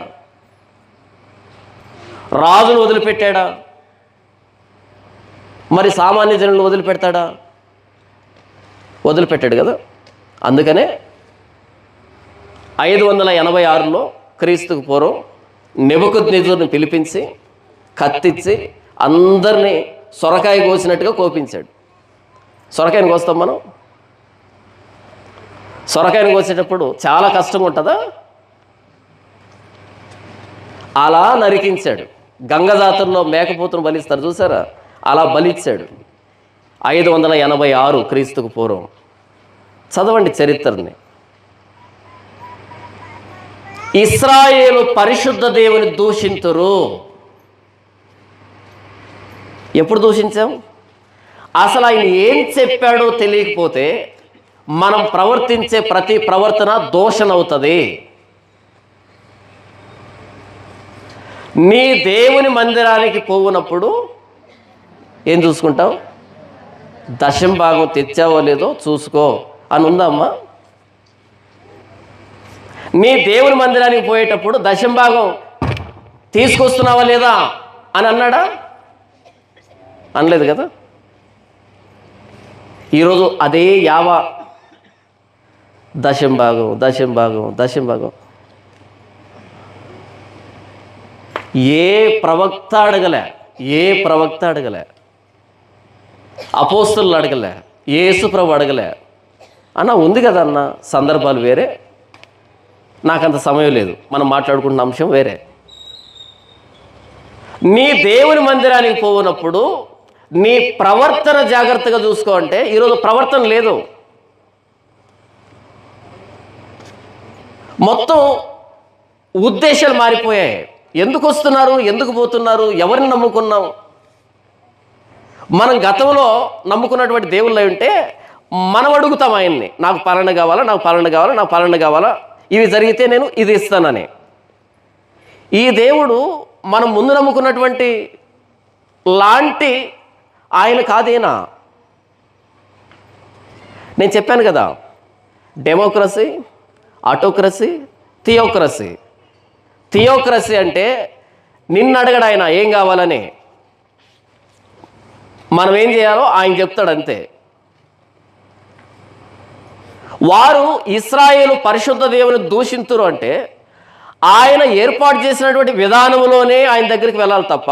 రాజును వదిలిపెట్టాడా? మరి సామాన్య జనులను వదిలిపెడతాడా? వదిలిపెట్టాడు కదా. అందుకనే 586లో క్రీస్తుకు పూర్వం నెబుకద్నెజరుని పిలిపించి కత్తిచ్చి అందరినీ సొరకాయ కోసినట్టుగా కోపించాడు. సొరకాయని కోస్తాం మనం. సొరకాయని కోసేటప్పుడు చాలా కష్టంగా ఉంటుందా? అలా నరికించాడు. గంగ జాతరలో మేకపోతును బలిస్తారు చూసారా? అలా బలిచ్చాడు. 586 క్రీస్తుకు పూర్వం. చదవండి చరిత్రని. ఇశ్రాయేలు పరిశుద్ధ దేవుని దూషింతురు. ఎప్పుడు దూషించాం? అసలు ఆయన ఏం చెప్పాడో తెలియకపోతే మనం ప్రవర్తించే ప్రతి ప్రవర్తన దూషణ అవుతుంది. నీ దేవుని మందిరానికి పోవునప్పుడు ఏం చూసుకుంటావు? దశం భాగం తెచ్చావో లేదో చూసుకో అని ఉందమ్మా. నీ దేవుని మందిరానికి పోయేటప్పుడు దశం భాగం తీసుకొస్తున్నావా లేదా అని అన్నాడా? అనలేదు కదా. ఈరోజు అదే దశం భాగం ఏ ప్రవక్త అడగలే, అపోస్తలులు అడగలే, యేసు ప్రభు అడగలే. అన్న ఉంది కదా అన్న, సందర్భాలు వేరే, నాకంత సమయం లేదు, మనం మాట్లాడుకుంటున్న అంశం వేరే. నీ దేవుని మందిరానికి పోవునప్పుడు నీ ప్రవర్తన జాగ్రత్తగా చూసుకో అంటే ఈరోజు ప్రవర్తన లేదు. మొత్తం ఉద్దేశాలు మారిపోయాయి. ఎందుకు వస్తున్నారు, ఎందుకు పోతున్నారు, ఎవరిని నమ్ముకున్నాం? మనం గతంలో నమ్ముకున్నటువంటి దేవుళ్ళు ఉంటే మనం అడుగుతాం ఆయన్ని, నాకు పాలన కావాలా, ఇవి జరిగితే నేను ఇది ఇస్తానని. ఈ దేవుడు మనం ముందు నమ్ముకున్నటువంటి లాంటి ఆయన కాదేనా? నేను చెప్పాను కదా, డెమోక్రసీ, ఆటోక్రసీ, థియోక్రసీ అంటే నిన్ను అడగడు ఆయన ఏం కావాలని, మనం ఏం చేయాలో ఆయన చెప్తాడు అంతే. వారు ఇశ్రాయేలు పరిశుద్ధ దేవుని దూషింతురు అంటే ఆయన ఏర్పాటు చేసినటువంటి విధానంలోనే ఆయన దగ్గరికి వెళ్ళాలి తప్ప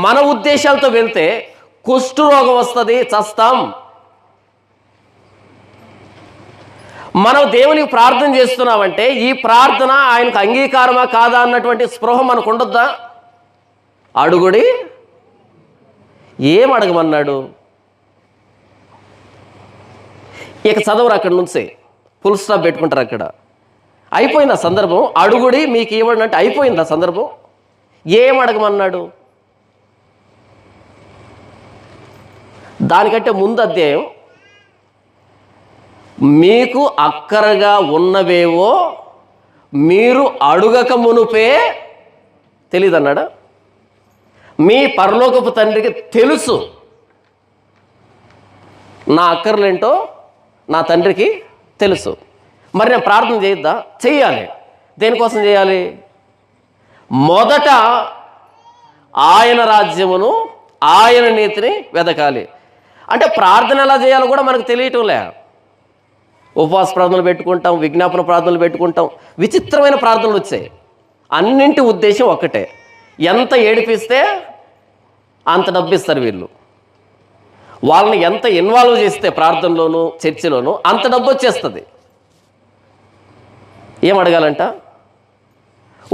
మన ఉద్దేశాలతో వెళ్తే కుష్ఠరోగం వస్తుంది, చస్తాం. మనం దేవునికి ప్రార్థన చేస్తున్నామంటే ఈ ప్రార్థన ఆయనకు అంగీకారమా కాదా అన్నటువంటి స్పృహ మనకు ఉండొద్దా? అడుగుడి, ఏం అడగమన్నాడు? ఇక చదవరు, అక్కడి నుంచి ఫుల్ స్టాప్ పెట్టుకుంటారు. అక్కడ అయిపోయింది ఆ సందర్భం. అడుగుడి మీకు ఇవ్వండి అంటే అయిపోయింది ఆ సందర్భం. ఏం అడగమన్నాడు? దానికంటే ముందు అధ్యాయం, మీకు అక్కరగా ఉన్నవేవో మీరు అడుగక మునుపే తెలీదు అన్నాడా? మీ పరలోకపు తండ్రికి తెలుసు నా అక్కర్లేంటో నా తండ్రికి తెలుసు. మరి నేను ప్రార్థన చేయొద్దా? చెయ్యాలి. దేనికోసం చేయాలి? మొదట ఆయన రాజ్యమును ఆయన నీతిని వెతకాలి. అంటే ప్రార్థన ఎలా చేయాలో కూడా మనకు తెలియటంలే. ఉపవాస ప్రార్థనలు పెట్టుకుంటాం, విజ్ఞాపన ప్రార్థనలు పెట్టుకుంటాం, విచిత్రమైన ప్రార్థనలు వచ్చాయి. అన్నింటి ఉద్దేశం ఒక్కటే, ఎంత ఏడిపిస్తే అంత డబ్బు ఇస్తారు వీళ్ళు. వాళ్ళని ఎంత ఇన్వాల్వ్ చేస్తే ప్రార్థనలోను చర్చిలోను అంత డబ్బు వచ్చేస్తుంది. ఏం అడగాలంట?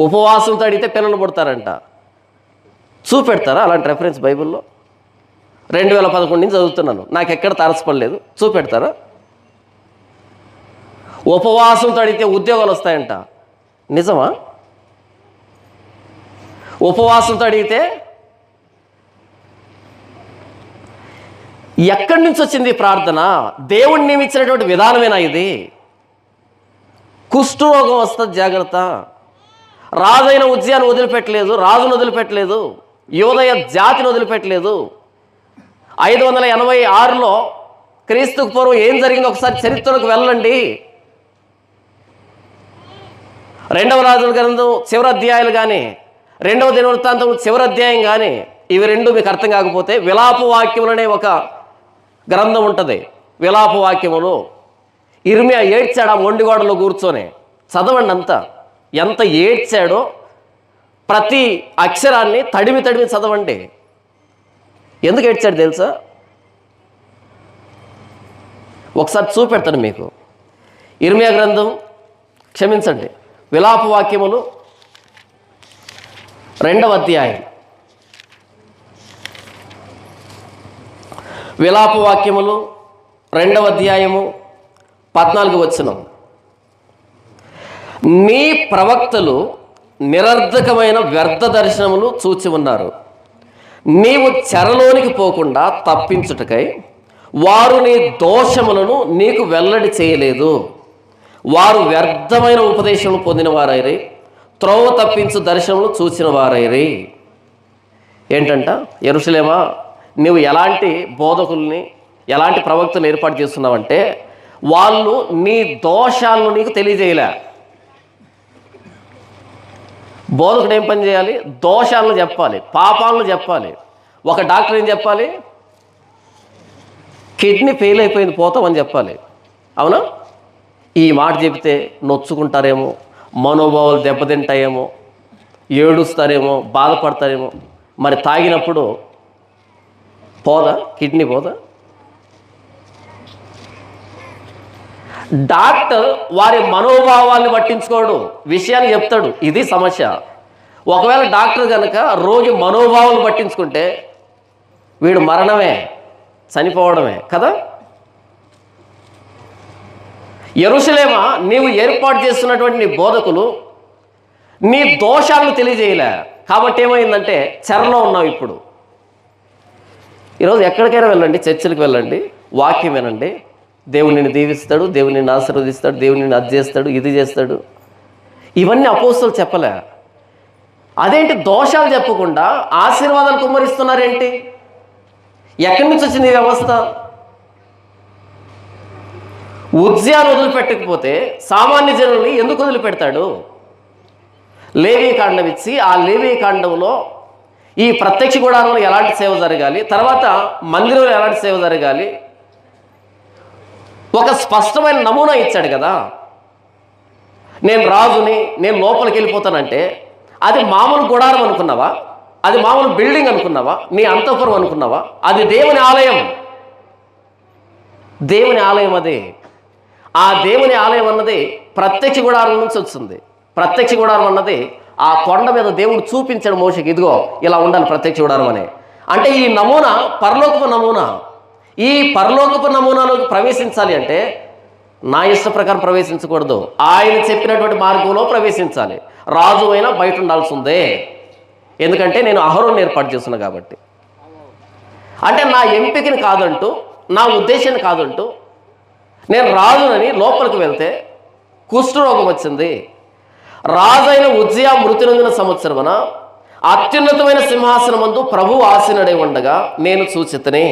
ఉపవాసంతో అడిగితే పిల్లలు పుడతారంట. చూపెడతారా అలాంటి రెఫరెన్స్ బైబిల్లో? 2011 నుంచి చదువుతున్నాను, నాకు ఎక్కడ తారసపడలేదు. చూపెడతారా? ఉపవాసంతో అడిగితే ఉద్యోగాలు వస్తాయంట. నిజమా? ఉపవాసంతో అడిగితే ఎక్కడి నుంచి వచ్చింది ప్రార్థన? దేవుణ్ణి నియమించినటువంటి విధానమేనా ఇది? కుష్ఠరోగం వస్తుంది, జాగ్రత్త. రాజైన ఉజ్జియాను వదిలిపెట్టలేదు, రాజును వదిలిపెట్టలేదు, యోదయ జాతిని వదిలిపెట్టలేదు. 586లో క్రీస్తుకు పూర్వం ఏం జరిగిందో ఒకసారి చరిత్రకు వెళ్ళండి. 2వ రాజుల గ్రంథం చివరి అధ్యాయాలు కానీ 2వ దినవృత్తాంతం చివరి అధ్యాయం కానీ ఇవి రెండు మీకు అర్థం కాకపోతే విలాప వాక్యములు అనే ఒక గ్రంథం ఉంటుంది. విలాప వాక్యములు ఇర్మియా ఏడ్చాడు ఆ మొండిగోడలో కూర్చొని. చదవండి అంతా, ఎంత ఏడ్చాడో ప్రతి అక్షరాన్ని తడిమి చదవండి. ఎందుకు ఏడ్చాడు తెలుసా? ఒకసారి చూపెడతాను మీకు. ఇర్మియా గ్రంథం, క్షమించండి, విలాప వాక్యములు 2వ అధ్యాయం. విలాప వాక్యములు 2వ అధ్యాయము 14వ వచనం. నీ ప్రవక్తలు నిరర్ధకమైన వ్యర్థ దర్శనములు చూచి ఉన్నారు. నీవు చెరలోనికి పోకుండా తప్పించుటకై వారు నీ దోషములను నీకు వెల్లడి చేయలేదు. వారు వ్యర్థమైన ఉపదేశములు పొందిన వారైరి, త్రోవ తప్పించు దర్శనములు చూసిన వారైరి. ఏంటంట? యెరూషలేమా, నువ్వు ఎలాంటి బోధకుల్ని, ఎలాంటి ప్రవక్తలు ఏర్పాటు చేస్తున్నావంటే వాళ్ళు నీ దోషాలను నీకు తెలియజేయలే. బోధకుడు ఏం పని చేయాలి? దోషాలను చెప్పాలి, పాపాలను చెప్పాలి. ఒక డాక్టర్ ఏం చెప్పాలి? కిడ్నీ ఫెయిల్ అయిపోయింది, పోతామని చెప్పాలి. అవునా? ఈ మాట చెబితే నొచ్చుకుంటారేమో, మనోభావాలు దెబ్బతింటాయేమో, ఏడుస్తారేమో, బాధపడతారేమో. మరి తాగినప్పుడు పోదా? కిడ్నీ పోదా? డాక్టర్ వారి మనోభావాల్ని పట్టించుకోడు, విషయాన్ని చెప్తాడు. ఇది సమస్య. ఒకవేళ డాక్టర్ కనుక రోగి మనోభావాలు పట్టించుకుంటే వీడు మరణమే, చనిపోవడమే కదా. యెరూషలేమా, నీవు ఏర్పాటు చేస్తున్నటువంటి నీ బోధకులు నీ దోషాలను తెలియజేయలే. కాబట్టి ఏమైందంటే చెరలో ఉన్నావు ఇప్పుడు. ఈరోజు ఎక్కడికైనా వెళ్ళండి, చర్చిలకు వెళ్ళండి, వాక్యం వినండి. దేవుడు నిన్ను దీవిస్తాడు, దేవుడు నిన్ను ఆశీర్వదిస్తాడు, దేవుడు నిన్ను అది చేస్తాడు, ఇది చేస్తాడు. ఇవన్నీ అపోస్తలులు చెప్పలే. అదేంటి దోషాలు చెప్పకుండా ఆశీర్వాదాలు కుమ్మరిస్తున్నారేంటి? ఎక్కడి నుంచి వచ్చింది ఈ వ్యవస్థ? ఉజ్జియాను వదిలిపెట్టకపోతే సామాన్య జనుల్ని ఎందుకు వదిలిపెడతాడు? లేవీ కాండం ఇచ్చి ఆ లేవీ కాండంలో ఈ ప్రత్యక్ష గుడారంలో ఎలాంటి సేవ జరగాలి, తర్వాత మందిరంలో ఎలాంటి సేవ జరగాలి, ఒక స్పష్టమైన నమూనా ఇచ్చాడు కదా. నేను రాజుని, నేను లోపలికి వెళ్ళిపోతానంటే అది మామూలు గుడారం అనుకున్నావా? అది మామూలు బిల్డింగ్ అనుకున్నావా? నీ అంతఃపురం అనుకున్నావా? అది దేవుని ఆలయం. దేవుని ఆలయం అది. ఆ దేవుని ఆలయం అన్నది ప్రత్యక్ష గుడారం నుంచి వచ్చింది. ప్రత్యక్ష గుడారం అన్నది ఆ కొండ మీద దేవుడు చూపించాడు మోషకి, ఇదిగో ఇలా ఉండాలి ప్రత్యక్ష గుడారం అని. అంటే ఈ నమూనా పరలోకపు నమూనా. ఈ పరలోకపు నమూనాలోకి ప్రవేశించాలి అంటే నా ఇష్ట ప్రకారం ప్రవేశించకూడదు, ఆయన చెప్పినటువంటి మార్గంలో ప్రవేశించాలి. రాజు అయినా బయట ఉండాల్సి ఉందే, ఎందుకంటే నేను అహరోన్ని ఏర్పాటు చేస్తున్నా కాబట్టి. అంటే నా ఎంపికని కాదంటూ, నా ఉద్దేశాన్ని కాదంటూ నేను రాజునని లోపలికి వెళ్తే కుష్ఠరోగం వచ్చింది. రాజైన ఉజ్జియా మృతి నొందిన సంవత్సరమున అత్యున్నతమైన సింహాసనమందు ప్రభువు ఆసీనుడై ఉండగా నేను చూచితిని.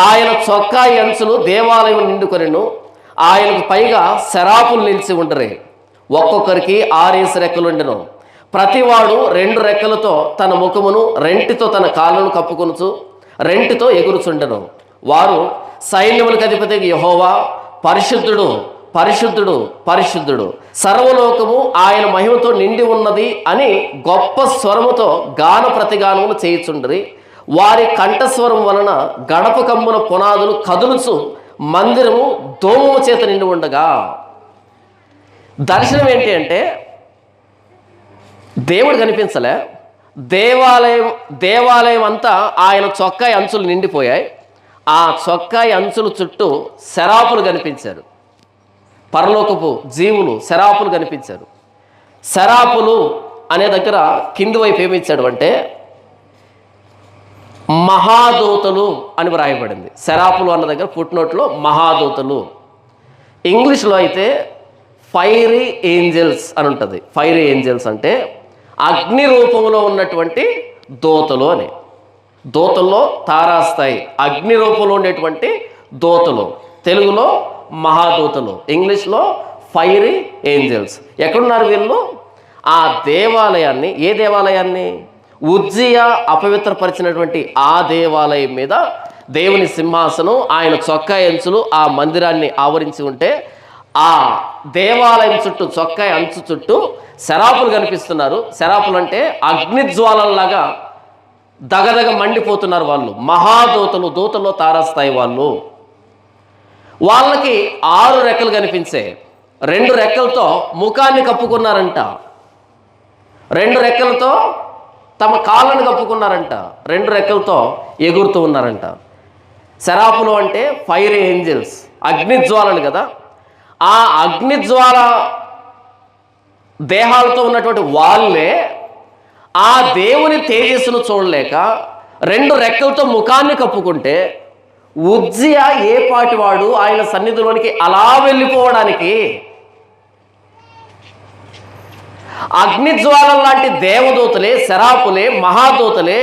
ఆయన చొక్కా అంచులు దేవాలయం నిండుకొనెను. ఆయనకు పైగా శరాపులు నిలిచి ఉండరే. ఒక్కొక్కరికి 6 రెక్కలుండెను. ప్రతివాడు 2 రెక్కలతో తన ముఖమును, రెంటితో తన కాళ్ళను కప్పుకొనుచు రెంటితో ఎగురుచుండెను. వారు సైన్యములకు అధిపతి యెహోవా పరిశుద్ధుడు, పరిశుద్ధుడు, పరిశుద్ధుడు, సర్వలోకము ఆయన మహిమతో నిండి ఉన్నది అని గొప్ప స్వరముతో గాన ప్రతిగానములు చేయుచుండ్రి. వారి కంఠస్వరం వలన గడప కమ్మున పునాదులు కదులుచు మందిరము దోమము చేత నిండి ఉండగా. దర్శనం ఏంటి అంటే దేవుడు కనిపించలే. దేవాలయం అంతా ఆయన చొక్కాయి అంచులు నిండిపోయాయి. ఆ చొక్కాయి అంచుల చుట్టూ శరాపులు కనిపించారు. పరలోకపు జీవులు శరాపులు కనిపించారు. శరాపులు అనే దగ్గర కింది వైపు ఏమిచ్చాడు అంటే మహాదూతలు అని వ్రాయబడింది. శరాపులు అన్న దగ్గర ఫుట్నోట్లో మహాదూతలు. ఇంగ్లీష్లో అయితే ఫైరీ ఏంజల్స్ అని ఉంటుంది. ఫైరీ ఏంజల్స్ అంటే అగ్ని రూపంలో ఉన్నటువంటి దూతలు అని. దూతల్లో తారాస్థాయి, అగ్ని రూపంలో ఉండేటువంటి దూతలు. తెలుగులో మహాదూతలు, ఇంగ్లీష్లో ఫైరీ ఏంజల్స్. ఎక్కడున్నారు వీళ్ళు? ఆ దేవాలయాన్ని, ఏ దేవాలయాన్ని? ఉజ్జియా అపవిత్రపరిచినటువంటి ఆ దేవాలయం మీద దేవుని సింహాసనం, ఆయన చొక్కా అంచులు ఆ మందిరాన్ని ఆవరించి ఉంటే ఆ దేవాలయం చుట్టూ, చొక్కా అంచు చుట్టూ శరాపులు కనిపిస్తున్నారు. శరాపులు అంటే అగ్నిజ్వాలలాగా దగదగ మండిపోతున్నారు వాళ్ళు. మహాదూతలు, దూతల్లో తారాస్థాయి వాళ్ళు. వాళ్ళకి 6 రెక్కలు కనిపించే. 2 రెక్కలతో ముఖాన్ని కప్పుకున్నారంట, 2 రెక్కలతో తమ కాళ్ళను కప్పుకున్నారంట, 2 రెక్కలతో ఎగురుతూ ఉన్నారంట. శరాపులు అంటే ఫైర్ ఏంజల్స్, అగ్నిజ్వాలలు కదా. ఆ అగ్నిజ్వాల దేహాలతో ఉన్నటువంటి వాళ్ళే ఆ దేవుని తేజస్సును చూడలేక 2 రెక్కలతో ముఖాన్ని కప్పుకుంటే ఉజ్జియా ఏ పాటివాడు ఆయన సన్నిధిలోనికి అలా వెళ్ళిపోవడానికి? అగ్నిజ్వాలల లాంటి దేవదూతలే, శరాపులే, మహాదూతలే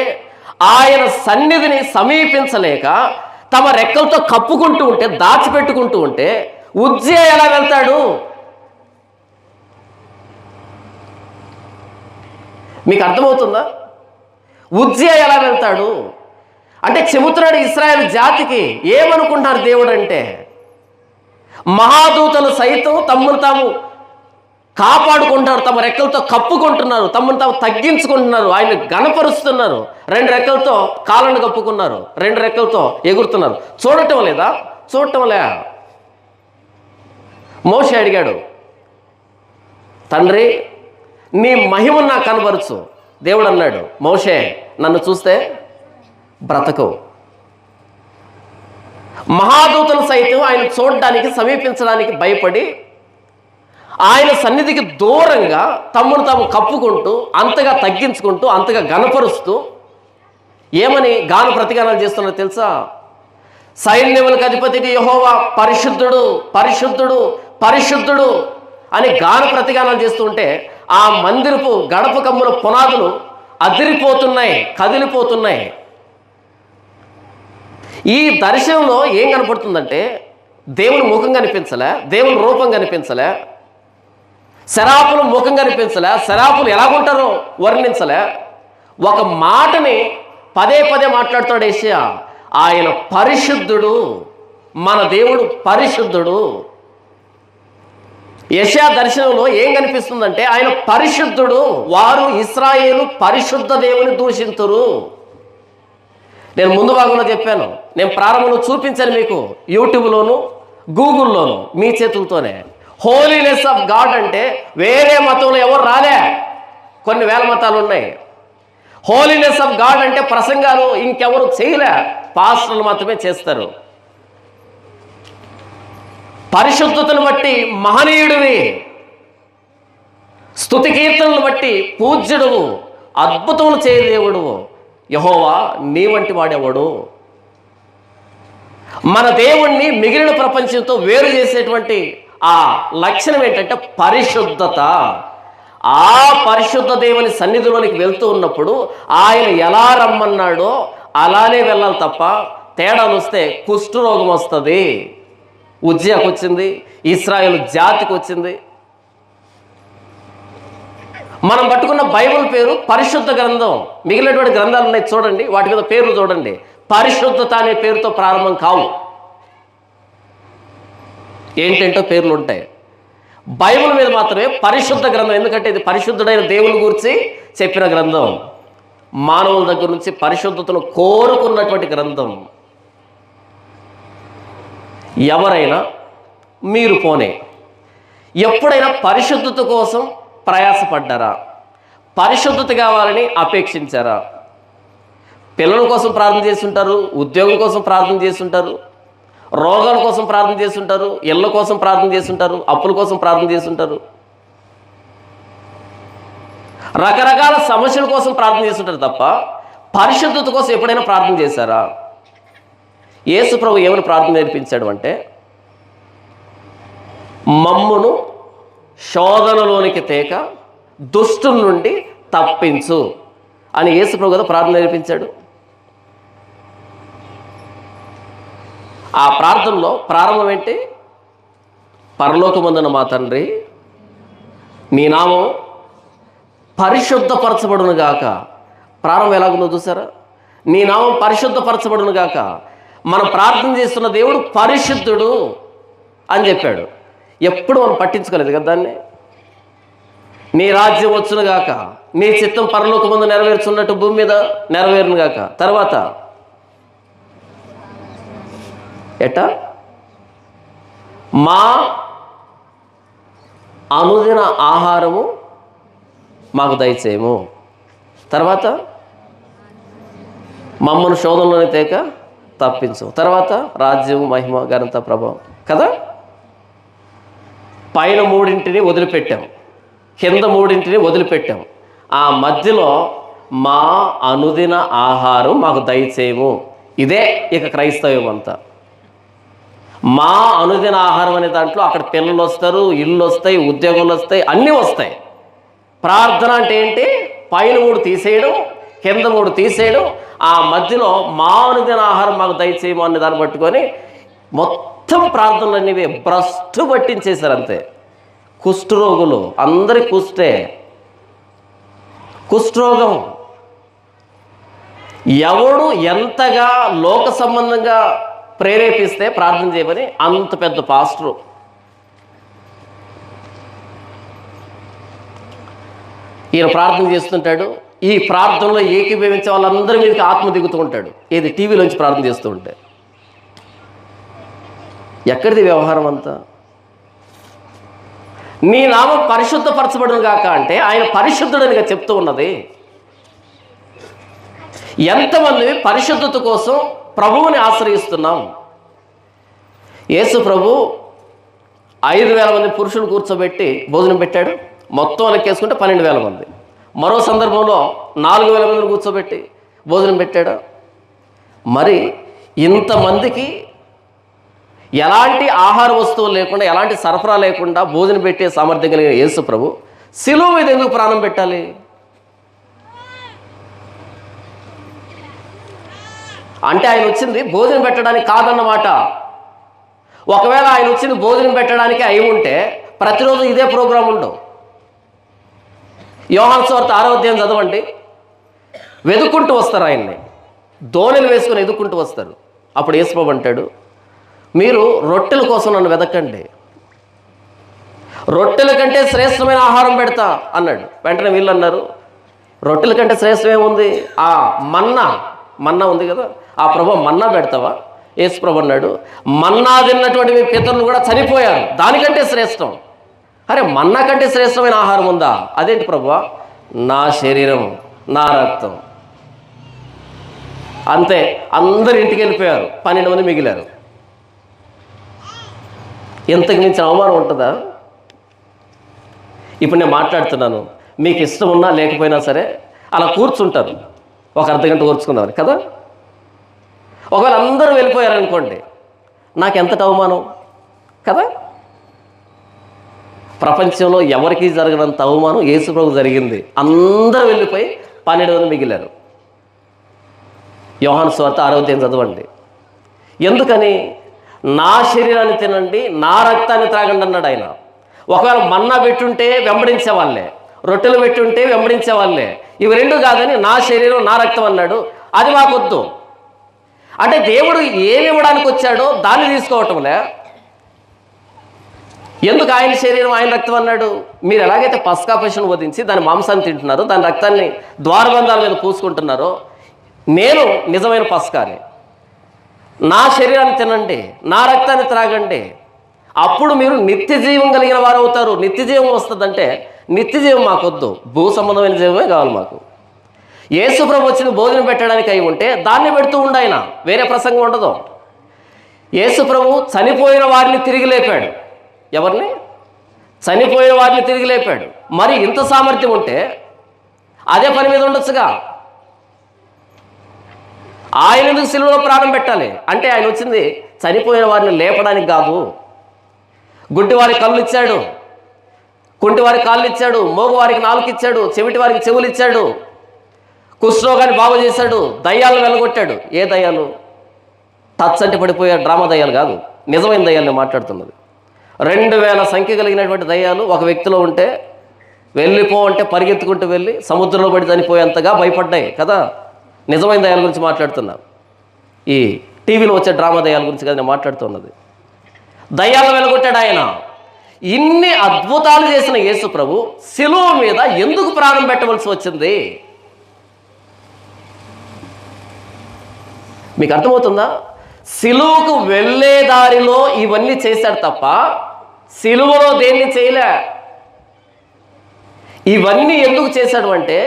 ఆయన సన్నిధిని సమీపించలేక తమ రెక్కలతో కప్పుకుంటూ ఉంటే, దాచిపెట్టుకుంటూ ఉంటే ఉజ్జియా ఎలా వెళ్తాడు? మీకు అర్థమవుతుందా? ఉజ్జియా ఎలా వెళ్తాడు అంటే చెబుతున్నాడు ఇశ్రాయేలు జాతికి. ఏమనుకుంటున్నారు దేవుడు అంటే? మహాదూతలు సైతం తమను తాము కాపాడుకుంటున్నారు, తమ రెక్కలతో కప్పుకుంటున్నారు, తమను తాము తగ్గించుకుంటున్నారు, ఆయన గణపరుస్తున్నారు. 2 రెక్కలతో కాళ్ళను కప్పుకున్నారు, 2 రెక్కలతో ఎగురుతున్నారు. చూడటం లేదా? చూడటం లే. మోషే అడిగాడు, తండ్రి నీ మహిమను నాకు కనబరుచు. దేవుడు అన్నాడు, మోషే నన్ను చూస్తే బ్రతకవు. మహాదూతలు సైతం ఆయన చూడడానికి, సమీపించడానికి భయపడి ఆయన సన్నిధికి దూరంగా తమ్మును తాము కప్పుకుంటూ, అంతగా తగ్గించుకుంటూ, అంతగా గణపరుస్తూ ఏమని గాన ప్రతిగానాలు చేస్తున్నారో తెలుసా? సైన్యములకు అధిపతికి యెహోవా పరిశుద్ధుడు, పరిశుద్ధుడు, పరిశుద్ధుడు అని గాన ప్రతిగానాలు చేస్తుంటే ఆ మందిరపు గడప కమ్ముల పునాదులు అదిరిపోతున్నాయి, కదిలిపోతున్నాయి. ఈ దర్శనంలో ఏం కనపడుతుందంటే దేవుని ముఖం కనిపించలే, దేవుని రూపం కనిపించలే, శరాపుల ముఖం కనిపించలే, శరాపులు ఎలాగుంటారో వర్ణించలే. ఒక మాటని పదే పదే మాట్లాడుతాడు యేషయా, ఆయన పరిశుద్ధుడు, మన దేవుడు పరిశుద్ధుడు. యెషయా దర్శనంలో ఏం కనిపిస్తుందంటే ఆయన పరిశుద్ధుడు, వారు ఇశ్రాయేలు పరిశుద్ధ దేవుని దూషింతురు. నేను ముందు భాగంలో చెప్పాను, నేను ప్రారంభంలో చూపించాను మీకు, యూట్యూబ్లోను గూగుల్లోను మీ చేతులతోనే. హోలీనెస్ ఆఫ్ గాడ్ అంటే వేరే మతంలో ఎవరు రాలే, కొన్ని వేల మతాలు ఉన్నాయి. హోలీనెస్ ఆఫ్ గాడ్ అంటే ప్రసంగాలు ఇంకెవరు చేయలే, పాస్టర్లు మాత్రమే చేస్తారు. పరిశుద్ధతను బట్టి మహనీయుడివి, స్తుతి కీర్తనలు బట్టి పూజ్యుడువు, అద్భుతములు చేయ దేవుడువు యెహోవా, నీ వంటి వాడెవడు? మన దేవుణ్ణి మిగిలిన ప్రపంచంతో వేరు చేసేటువంటి ఆ లక్షణం ఏంటంటే పరిశుద్ధత. ఆ పరిశుద్ధ దేవుని సన్నిధిలోనికి వెళ్తూ ఉన్నప్పుడు ఆయన ఎలా రమ్మన్నాడో అలానే వెళ్ళాలి తప్ప తేడాలు వస్తే కుష్ఠరోగం వస్తుంది. ఉజ్జియాకు వచ్చింది, ఇశ్రాయేలు జాతికి వచ్చింది. మనం పట్టుకున్న బైబిల్ పేరు పరిశుద్ధ గ్రంథం. మిగిలినటువంటి గ్రంథాలు ఉన్నాయి చూడండి, వాటి మీద పేర్లు చూడండి. పరిశుద్ధత అనే పేరుతో ప్రారంభం కావు, ఏంటంటో పేర్లు ఉంటాయి. బైబిల్ మీద మాత్రమే పరిశుద్ధ గ్రంథం, ఎందుకంటే ఇది పరిశుద్ధుడైన దేవుని గురించి చెప్పిన గ్రంథం. మానవుల దగ్గర నుంచి పరిశుద్ధతను కోరుకున్నటువంటి గ్రంథం. ఎవరైనా మీరు పోనే ఎప్పుడైనా పరిశుద్ధత కోసం ప్రయాసపడ్డారా? పరిశుద్ధత కావాలని అపేక్షించారా? పిల్లల కోసం ప్రార్థన చేస్తుంటారు, ఉద్యోగం కోసం ప్రార్థన చేస్తుంటారు, రోగాల కోసం ప్రార్థన చేస్తుంటారు, ఇళ్ళ కోసం ప్రార్థన చేస్తుంటారు, అప్పుల కోసం ప్రార్థన చేస్తుంటారు, రకరకాల సమస్యల కోసం ప్రార్థన చేస్తుంటారు తప్ప పరిశుద్ధత కోసం ఎప్పుడైనా ప్రార్థన చేశారా? యేసు ప్రభు ఏమని ప్రార్థన నేర్పించాడు అంటే, మమ్మును శోధనలోనికి తేక దుష్టుల నుండి తప్పించు అని యేసు ప్రభు కదా ప్రార్థన నేర్పించాడు. ఆ ప్రార్థనలో ప్రారంభం ఏంటి? పరలోకమందున మా తండ్రి, నీ నామం పరిశుద్ధపరచబడును గాక. ప్రారంభం ఎలాగుందో చూసారా? నీ నామం పరిశుద్ధపరచబడును గాక. మనం ప్రార్థన చేస్తున్న దేవుడు పరిశుద్ధుడు అని చెప్పాడు. ఎప్పుడు మనం పట్టించుకోలేదు కదా దాన్ని. నీ రాజ్యం వచ్చును గాక, నీ చిత్తం పరలోకమందు నెరవేర్చున్నట్టు భూమి మీద నెరవేరును గాక. తర్వాత ఎట్టా? మా అనుదిన ఆహారము మాకు దయచేయము. తర్వాత మమ్మల్ని శోధనలోని తేక తప్పించు. తర్వాత రాజ్యం, మహిమ, ఘనత, ప్రభావం కదా. పైన 3 వదిలిపెట్టాం, కింద 3 వదిలిపెట్టాం. ఆ మధ్యలో మా అనుదిన ఆహారం మాకు దయచేయము. ఇదే ఇక క్రైస్తవం అంతా. మా అనుదిన ఆహారం అనే దాంట్లో అక్కడ పిల్లలు వస్తారు, ఇళ్ళు వస్తాయి, ఉద్యోగాలు వస్తాయి, అన్నీ వస్తాయి. ప్రార్థన అంటే ఏంటి? పైన 3 తీసేయడం, కింద 3 తీసేయడం, ఆ మధ్యలో మానుదిన ఆహారం మాకు దయచేయము అనే దాన్ని పట్టుకొని మొత్తం ప్రార్థనలు అనేవి భ్రష్టు పట్టించేశారు అంతే. కుష్ఠరోగులు, అందరి కుష్టే, కుష్ఠరోగం. ఎవడు ఎంతగా లోక సంబంధంగా ప్రేరేపిస్తే ప్రార్థన చేయమని అంత పెద్ద పాస్టరు. ఈయన ప్రార్థన చేస్తుంటాడు. ఈ ప్రార్థనలో ఏకీభవించే వాళ్ళందరి మీదకి ఆత్మ దిగుతూ ఉంటాడు. ఏది? టీవీలోంచి ప్రార్థన చేస్తూ ఉంటే. ఎక్కడిది వ్యవహారం అంతా? నీ నామం పరిశుద్ధపరచబడును గాక అంటే ఆయన పరిశుద్ధుడనిగా చెప్తూ ఉన్నది. ఎంతమంది పరిశుద్ధత కోసం ప్రభువుని ఆశ్రయిస్తున్నాం? యేసు ప్రభు 5,000 మంది పురుషులు కూర్చోబెట్టి భోజనం పెట్టాడు. మొత్తం లెక్కేసుకుంటే 12,000 మంది. మరో సందర్భంలో 4,000 మందిని కూర్చోబెట్టి భోజనం పెట్టాడు. మరి ఇంతమందికి ఎలాంటి ఆహార వస్తువులు లేకుండా, ఎలాంటి సరఫరా లేకుండా భోజనం పెట్టే సామర్థ్యం కలిగిన యేసు ప్రభు శిలువ మీద ఎందుకు ప్రాణం పెట్టాలి? అంటే ఆయన వచ్చింది భోజనం పెట్టడానికి కాదన్నమాట. ఒకవేళ ఆయన వచ్చింది భోజనం పెట్టడానికి అయి ఉంటే ప్రతిరోజు ఇదే ప్రోగ్రాం ఉండవు. యోహాను సువార్త 6వ అధ్యాయం చదవండి. వెతుక్కుంటూ వస్తారు ఆయన్ని, దోణిలు వేసుకొని ఎదుక్కుంటూ వస్తారు. అప్పుడు యేసు ప్రభు అంటాడు, మీరు రొట్టెల కోసం నన్ను వెతకండి, రొట్టెల కంటే శ్రేష్టమైన ఆహారం పెడతా అన్నాడు. వెంటనే వీళ్ళు అన్నారు, రొట్టెల కంటే శ్రేష్టమేముంది? ఆ మన్నా ఉంది కదా, ఆ ప్రభు మన్నా పెడతావా? యేసు ప్రభు అన్నాడు, మన్నా తిన్నటువంటి మీ పితరులు కూడా చనిపోయారు, దానికంటే శ్రేష్టం. అరే, మన్నా కంటే శ్రేష్టమైన ఆహారం ఉందా? అదేంటి ప్రభువా? నా శరీరం, నా రక్తం. అంతే, అందరు ఇంటికి వెళ్ళిపోయారు, 12 మంది మిగిలారు. ఇంతకు మించిన అవమానం ఉంటుందా? ఇప్పుడు నేను మాట్లాడుతున్నాను, మీకు ఇష్టం ఉన్నా లేకపోయినా సరే అలా కూర్చుంటారు, ఒక అర్ధగంట కూర్చుకుందామని కదా. ఒకవేళ అందరూ వెళ్ళిపోయారనుకోండి, నాకు ఎంతటి అవమానం కదా. ప్రపంచంలో ఎవరికీ జరగనంత అవమానం యేసు ప్రభు జరిగింది. అందరూ వెళ్ళిపోయి 12 మంది మిగిలారు. యోహాను సువార్త 6వ అధ్యాయం చదవండి. ఎందుకని? నా శరీరాన్ని తినండి, నా రక్తాన్ని త్రాగండి అన్నాడు ఆయన. ఒకవేళ మన్నా పెట్టుంటే వెంబడించే వాళ్ళే, రొట్టెలు పెట్టుంటే వెంబడించే వాళ్ళే. ఇవి రెండు కాదని నా శరీరం, నా రక్తం అన్నాడు. అది మాకొద్దు అంటే దేవుడు ఏమి ఇవ్వడానికి వచ్చాడో దాన్ని తీసుకోవటంలే. ఎందుకు ఆయన శరీరం, ఆయన రక్తం అన్నాడు? మీరు ఎలాగైతే పస్కా పశువును వధించి దాని మాంసాన్ని తింటున్నారో, దాని రక్తాన్ని ద్వారబంధాల మీద పూసుకుంటున్నారో, నేను నిజమైన పస్కాని. నా శరీరాన్ని తినండి, నా రక్తాన్ని త్రాగండి, అప్పుడు మీరు నిత్య జీవం కలిగిన వారు అవుతారు. నిత్య జీవం వస్తుందంటే నిత్య జీవం మాకొద్దు, భూ సంబంధమైన జీవమే కావాలి మాకు. యేసు ప్రభు వచ్చిన భోజనం పెట్టడానికి అయి ఉంటే దాన్ని పెడుతూ ఉండు ఆయన, వేరే ప్రసంగం ఉండదు. యేసు ప్రభు చనిపోయిన వారిని తిరిగి లేపాడు. ఎవరిని? చనిపోయిన వారిని తిరిగి లేపాడు. మరి ఇంత సామర్థ్యం ఉంటే అదే పని మీద ఉండొచ్చుగా. ఆయన ఎందుకు సిలువలో ప్రాణం పెట్టాలి? అంటే ఆయన వచ్చింది చనిపోయిన వారిని లేపడానికి కాదు. గుడ్డి వారికి కళ్ళు ఇచ్చాడు, కుంటి వారికి కాళ్ళు ఇచ్చాడు, మోగు వారికి నాలుగు ఇచ్చాడు, చెవిటి వారికి చెవులు ఇచ్చాడు, కుష్ఠరోగాన్ని బాగు చేశాడు, దయ్యాలను వెళ్ళగొట్టాడు. ఏ దయ్యాలు? టచ్ అంటే పడిపోయే డ్రామా దయ్యాలు కాదు, నిజమైన దయ్యాలు నేను మాట్లాడుతున్నది. 2,000 సంఖ్య కలిగినటువంటి దయ్యాలు ఒక వ్యక్తిలో ఉంటే వెళ్ళిపో అంటే పరిగెత్తుకుంటూ వెళ్ళి సముద్రంలో పడి చనిపోయేంతగా భయపడ్డాయి కదా. నిజమైన దయ్యాల గురించి మాట్లాడుతున్నా, ఈ టీవీలో వచ్చే డ్రామా దయ్యాల గురించి కదా నేను మాట్లాడుతున్నది. దయ్యాలను వెళ్ళగొట్టాడు ఆయన. ఇన్ని అద్భుతాలు చేసిన యేసు ప్రభు శిలువ మీద ఎందుకు ప్రాణం పెట్టవలసి వచ్చింది? మీకు అర్థమవుతుందా? శిలువకు వెళ్ళే దారిలో ఇవన్నీ చేశాడు తప్ప శిలువలో దేన్ని చేయలే. ఇవన్నీ ఎందుకు చేశాడు అంటే,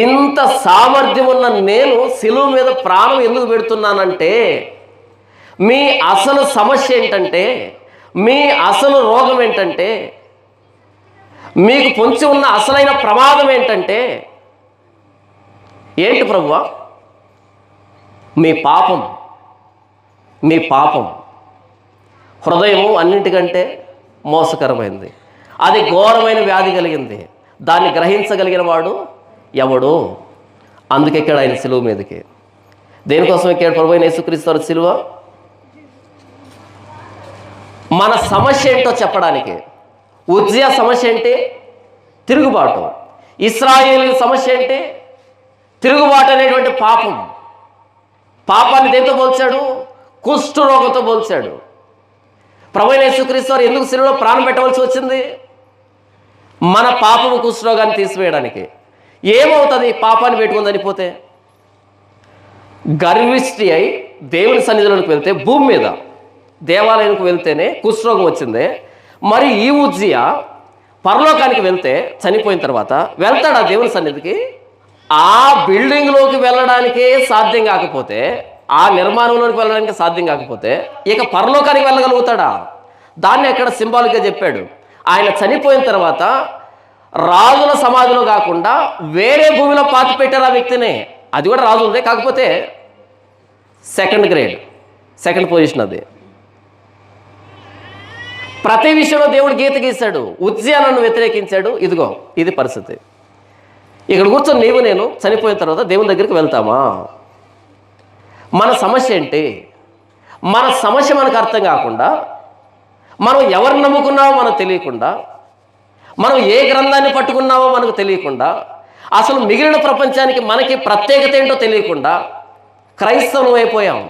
ఇంత సామర్థ్యం ఉన్న నేను శిలువ మీద ప్రాణం ఎందుకు పెడుతున్నానంటే, మీ అసలు సమస్య ఏంటంటే, మీ అసలు రోగం ఏంటంటే, మీకు పొంచి ఉన్న అసలైన ప్రమాదం ఏంటంటే, ఏంటి ప్రభువా? మీ పాపం. మీ పాపం హృదయము అన్నింటికంటే మోసకరమైంది, అది ఘోరమైన వ్యాధి కలిగింది. దాన్ని గ్రహించగలిగిన వాడు ఎవడు? అందుకే ఎక్కాడు ఆయన సిలువ మీదకి. దేనికోసం ఎక్కాడు ప్రభు అయిన యేసుక్రీస్తు వారు సిలువ? మన సమస్య ఏంటో చెప్పడానికి. ఉజ్జియా సమస్య ఏంటి? తిరుగుబాటు. ఇశ్రాయేలు సమస్య ఏంటి? తిరుగుబాటు అనేటువంటి పాపం. పాపాన్ని దేంతో పోల్చాడు? కుష్ఠరోగంతో పోల్చాడు. ప్రభు అయిన యేసుక్రీస్తు వారు ఎందుకు సిలువలో ప్రాణం పెట్టవలసి వచ్చింది? మన పాపము కుష్ఠరోగాన్ని తీసివేయడానికి. ఏమవుతుంది పాపాన్ని పెట్టుకుని చనిపోతే? గర్విష్టి అయి దేవుని సన్నిధిలోకి వెళ్తే, భూమి మీద దేవాలయానికి వెళ్తేనే కుష్ఠరోగం వచ్చిందే. మరి ఈ ఉజ్జియా పరలోకానికి వెళ్తే చనిపోయిన తర్వాత వెళ్తాడా దేవుని సన్నిధికి? ఆ బిల్డింగ్లోకి వెళ్ళడానికే సాధ్యం కాకపోతే, ఆ నిర్మాణంలోకి వెళ్ళడానికి సాధ్యం కాకపోతే ఇక పరలోకానికి వెళ్ళగలుగుతాడా? దాన్ని ఎక్కడ సింబాలిక్గా చెప్పాడు. ఆయన చనిపోయిన తర్వాత రాజుల సమాధిలో కాకుండా వేరే భూమిలో పాతి పెట్టారు ఆ వ్యక్తిని. అది కూడా రాజులదే, కాకపోతే సెకండ్ గ్రేడ్, సెకండ్ పొజిషన్. అది ప్రతి విషయంలో దేవుడు గీత గీశాడు. ఉజ్జియా నన్ను వ్యతిరేకించాడు. ఇదిగో ఇది పరిస్థితి. ఇక్కడ కూర్చొని నీవు నేను చనిపోయిన తర్వాత దేవుని దగ్గరికి వెళ్తామా? మన సమస్య ఏంటి? మన సమస్య మనకు అర్థం కాకుండా, మనం ఎవరిని నమ్ముకున్నామో మనకు తెలియకుండా, మనం ఏ గ్రంథాన్ని పట్టుకున్నామో మనకు తెలియకుండా, అసలు మిగిలిన ప్రపంచానికి మనకి ప్రత్యేకత ఏంటో తెలియకుండా క్రైస్తవం అయిపోయాం.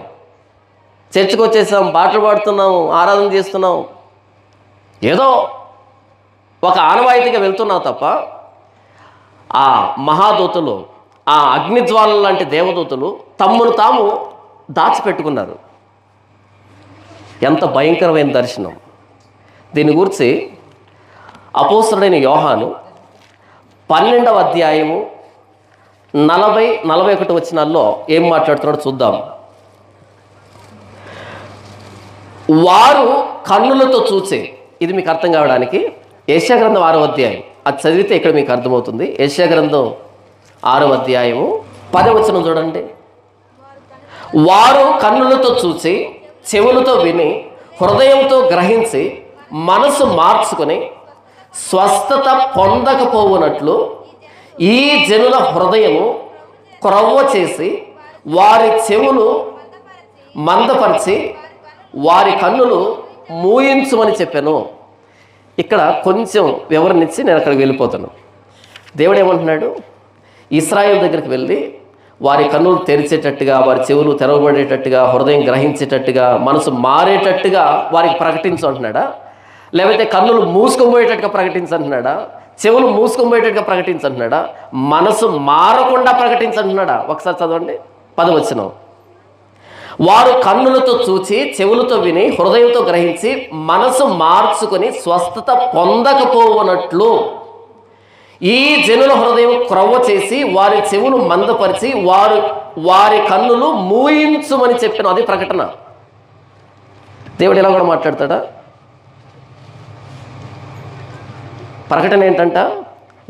చర్చికి వచ్చేసాం, పాటలు పాడుతున్నాం, ఆరాధన చేస్తున్నాం, ఏదో ఒక ఆనవాయితీగా వెళ్తున్నాం తప్ప ఆ మహాదూతలు, ఆ అగ్నిజ్వాలల లాంటి దేవదూతలు తమ్మును తాము దాచిపెట్టుకున్నారు. ఎంత భయంకరమైన దర్శనం! దీని గురించి అపోస్తలుడైన యోహాను 12వ అధ్యాయము 40-41 వచనాల్లో ఏం మాట్లాడుతున్నాడో చూద్దాం. వారు కన్నులతో చూసే, ఇది మీకు అర్థం కావడానికి యెషయా గ్రంథం 6వ అధ్యాయం అది చదివితే ఇక్కడ మీకు అర్థమవుతుంది. యెషయా గ్రంథం 6వ అధ్యాయము 10వ వచనం చూడండి. వారు కన్నులతో చూసి, చెవులతో విని, హృదయంతో గ్రహించి, మనసు మార్చుకొని స్వస్థత పొందకపోవునట్లు ఈ జనుల హృదయము క్రొవ్వ చేసి, వారి చెవులు మందపరిచి, వారి కన్నులు మూయించుమని చెప్పాను. ఇక్కడ కొంచెం వివరణించి నేను అక్కడికి వెళ్ళిపోతాను. దేవుడు ఏమంటున్నాడు? ఇశ్రాయేలు దగ్గరికి వెళ్ళి వారి కన్నులు తెరిచేటట్టుగా, వారి చెవులు తెరవబడేటట్టుగా, హృదయం గ్రహించేటట్టుగా, మనసు మారేటట్టుగా వారికి ప్రకటించు అంటున్నాడా? లేకపోతే కన్నులు మూసుకొనిపోయేటట్టుగా ప్రకటించంటున్నాడా? చెవులు మూసుకొనిపోయేటట్టుగా ప్రకటించంటున్నాడా? మనసు మారకుండా ప్రకటించంటున్నాడా? ఒకసారి చదవండి 10వ వచనం. వారు కన్నులతో చూచి, చెవులతో విని, హృదయంతో గ్రహించి, మనసు మార్చుకొని స్వస్థత పొందకపోవనట్లు ఈ జనుల హృదయం క్రొవ్వ చేసి, వారి చెవులు మందపరిచి, వారి కన్నులు మూయించుమని చెప్పిన. అది ప్రకటన. దేవుడు ఇలా కూడా మాట్లాడతాడా? ప్రకటన ఏంటంట?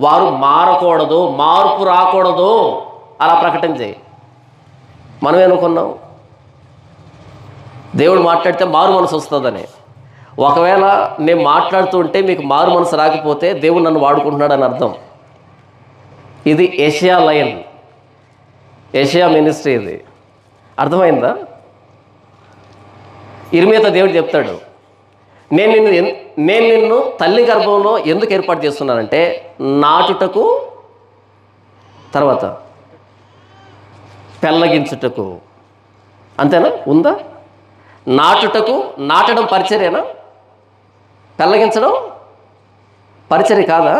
వారు మారకూడదు, మార్పు రాకూడదు, అలా ప్రకటన చేయి. మనం ఏమనుకున్నాం? దేవుడు మాట్లాడితే మారు మనసు వస్తుందని. ఒకవేళ నేను మాట్లాడుతూ ఉంటే మీకు మారు మనసు రాకపోతే దేవుడు నన్ను వాడుకుంటున్నాడు అని అర్థం. ఇది ఏషియా లైన్, ఏషియా మినిస్ట్రీ. ఇది అర్థమైందా? ఇర్మీయాతో దేవుడు చెప్తాడు, నేను నిన్ను తల్లి గర్భంలో ఎందుకు ఏర్పాటు చేస్తున్నానంటే నాటుటకు, తర్వాత పెళ్ళగించుటకు. అంతేనా? ఉందా? నాటుటకు, నాటడం పరిచర్యనా? పెళ్ళగించడం పరిచర్య కాదా?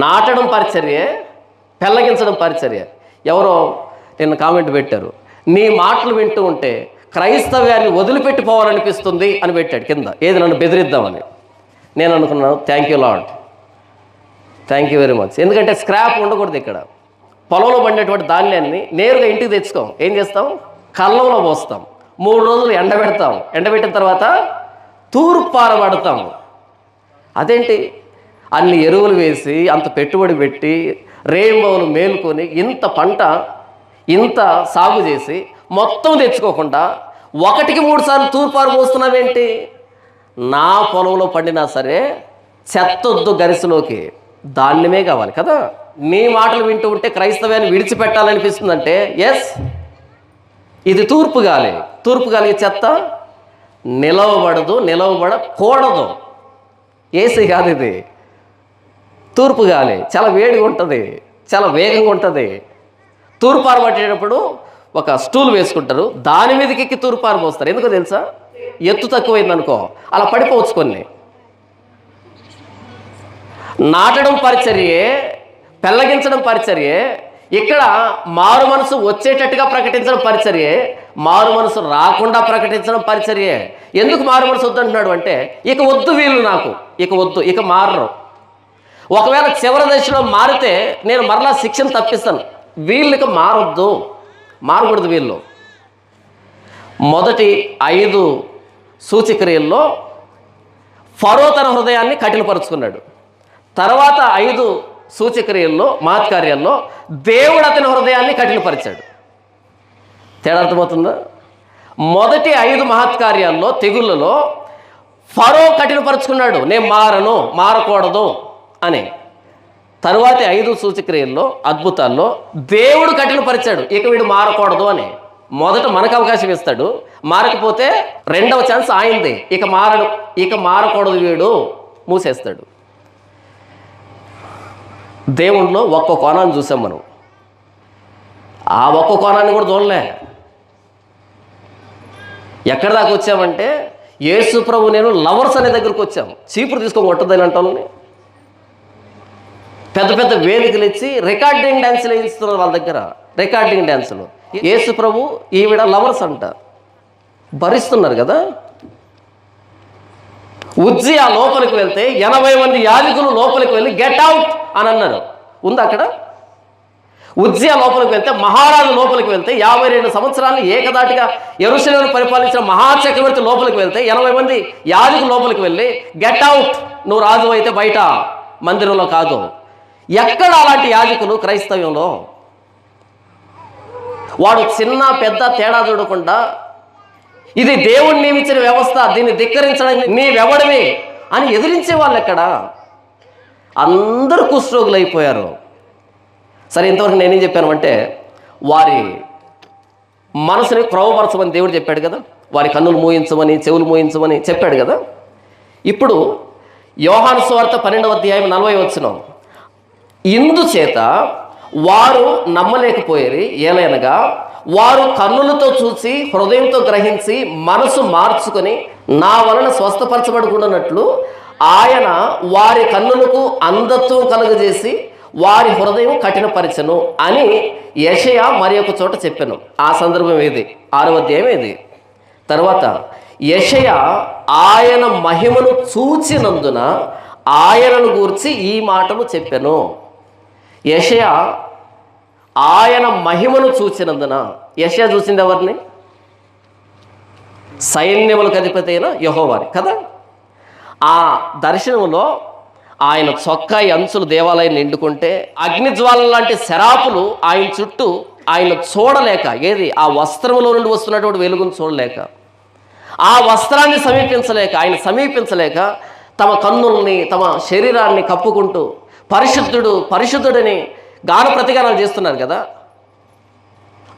నాటడం పరిచర్యే, పెళ్ళగించడం పరిచర్య. ఎవరో నిన్న కామెంట్ పెట్టారు, నీ మాటలు వింటూ ఉంటే క్రైస్తవ్యాన్ని వదిలిపెట్టిపోవాలనిపిస్తుంది అని పెట్టాడు కింద. ఏది నన్ను బెదిరిద్దామని. నేను అనుకున్నాను, thank you lord, thank you very much. ఎందుకంటే స్క్రాప్ ఉండకూడదు ఇక్కడ. పొలంలో పండేటువంటి ధాన్యాన్ని నేరుగా ఇంటికి తెచ్చుకోం. ఏం చేస్తాం? కళ్ళంలో పోస్తాం, 3 రోజులు ఎండబెడతాం. ఎండబెట్టిన తర్వాత తూర్పారబడతాం. అదేంటి? అన్ని ఎరువులు వేసి, అంత పెట్టుబడి పెట్టి, రేయింబవలు మేలుకొని, ఇంత పంట ఇంత సాగు చేసి మొత్తం తెచ్చుకోకుండా 1కి 3 సార్లు తూర్పారు పోస్తున్నావేంటి? నా పొలంలో పండినా సరే చెత్తొద్దు గరిసెలోకి, ధాన్యమే కావాలి కదా. నీ మాటలు వింటూ ఉంటే క్రైస్తవ్యాన్ని విడిచిపెట్టాలనిపిస్తుందంటే ఎస్, ఇది తూర్పు గాలి. తూర్పు గాలికి చెత్త నిలవబడకూడదు. ఏసీ కాదు ఇది, తూర్పు గాలి. చాలా వేడిగా ఉంటుంది, చాలా వేగంగా ఉంటుంది. తూర్పారు పట్టేటప్పుడు ఒక స్టూల్ వేసుకుంటారు, దాని మీదకి ఎక్కి తూర్పారు పోస్తారు. ఎందుకో తెలుసా? ఎత్తు తక్కువైందనుకో అలా పడిపోవచ్చు. కొన్ని నాటడం పరిచర్యే, పెళ్ళగించడం పరిచర్యే, ఇక్కడ మారు మనసు వచ్చేటట్టుగా ప్రకటించడం పరిచర్యే, మారు మనసు రాకుండా ప్రకటించడం పరిచర్యే. ఎందుకు మారు మనసు వద్దంటున్నాడు అంటే, ఇక వద్దు వీళ్ళు, నాకు ఇక వద్దు, ఇక మారరు. ఒకవేళ చివరి దశలో మారితే నేను మరలా శిక్షను తప్పిస్తాను. వీళ్ళకి మారకూడదు వీళ్ళు. మొదటి 5 సూచక్రియల్లో ఫరో తన హృదయాన్ని కఠినపరుచుకున్నాడు. తర్వాత 5 సూచక్రియల్లో, మహత్కార్యాల్లో దేవుడు అతని హృదయాన్ని కఠినపరిచాడు. తేడా అర్థమవుతుందా? మొదటి 5 మహత్కార్యాల్లో, తెగుళ్ళలో ఫరో కఠినపరుచుకున్నాడు, నేను మారకూడదు అని. తరువాతి 5 సూచక్రియల్లో, అద్భుతాల్లో దేవుడు కఠినపరిచాడు, ఇక వీడు మారకూడదు అని. మొదట మనకు అవకాశం ఇస్తాడు, మారకపోతే రెండవ ఛాన్స్ ఆయనది. ఇక మారకూడదు వీడు, మూసేస్తాడు. దేవుణ్ణిలో ఒక్క కోణాన్ని చూసాం మనం, ఆ ఒక్క కోణాన్ని కూడా చూడలే. ఎక్కడి దాకా వచ్చామంటే యేసు ప్రభు నేను లవర్స్ అనే దగ్గరకు వచ్చాం. చీపురు తీసుకొని కొట్టదని అంటాను. పెద్ద పెద్ద వేదికలు ఇచ్చి రికార్డింగ్ డ్యాన్సులు వేయిస్తున్నారు వాళ్ళ దగ్గర, రికార్డింగ్ డ్యాన్సులు. యేసు ప్రభు ఈవిడ లవర్స్ అంట, భరిస్తున్నారు కదా. ఉజ్జియా లోపలికి వెళ్తే 80 మంది యాజకులు లోపలికి వెళ్ళి గెట్ అవుట్ అని అన్నారు. ఉంది అక్కడ? ఉజ్జియా లోపలికి వెళ్తే, మహారాజు లోపలికి వెళ్తే, 52 సంవత్సరాలు ఏకదాటిగా యెరూషలేమును పరిపాలించిన మహాచక్రవర్తి లోపలికి వెళ్తే 80 మంది యాజకులు లోపలికి వెళ్ళి గెట్ అవుట్, నువ్వు రాజు అయితే బయట, మందిరంలో కాదు. ఎక్కడ అలాంటి యాజకులు క్రైస్తవ్యంలో? వాడు చిన్న పెద్ద తేడా చూడకుండా ఇది దేవుడు నియమించిన వ్యవస్థ, దీన్ని ధిక్కరించడానికి నీవెవడివి అని ఎదిరించే వాళ్ళు ఎక్కడ? అందరూ కుష్ఠరోగులు అయిపోయారు. సరే, ఇంతవరకు నేనేం చెప్పాను అంటే, వారి మనసుని క్రమపరచమని దేవుడు చెప్పాడు కదా, వారి కన్నులు మూయించమని, చెవులు మూయించమని చెప్పాడు కదా. ఇప్పుడు యోహాను సువార్త 12వ అధ్యాయం 40వ వచనం, ఇందుచేత వారు నమ్మలేకపోయారు, ఏలైనగా వారు కన్నులతో చూసి హృదయంతో గ్రహించి మనసు మార్చుకొని నా వలన స్వస్థపరచబడకుండానట్లు ఆయన వారి కన్నులకు అంధత్వం కలుగజేసి వారి హృదయం కఠినపరచను అని యెషయా మరి ఒక చోట చెప్పాను. ఆ సందర్భం ఏది? 6వ అధ్యాయం ఏది? తర్వాత యెషయా ఆయన మహిమను చూచినందున ఆయనను గూర్చి ఈ మాటలు చెప్పాను. యెషయా ఆయన మహిమను చూచినందున, యెషయా చూసింది ఎవరిని? సైన్యములకు అధిపతి అయిన యెహోవాని కదా. ఆ దర్శనంలో ఆయన చొక్కాయి అంచులు దేవాలయం నిండుకుంటే అగ్నిజ్వాల లాంటి శరాపులు ఆయన చుట్టూ, ఆయన చూడలేక, ఏది ఆ వస్త్రంలో నుండి వస్తున్నటువంటి వెలుగును చూడలేక, ఆ వస్త్రాన్ని ఆయన సమీపించలేక తమ కన్నుల్ని, తమ శరీరాన్ని కప్పుకుంటూ పరిశుద్ధుడని గాన ప్రతిగానాలు చేస్తున్నారు కదా.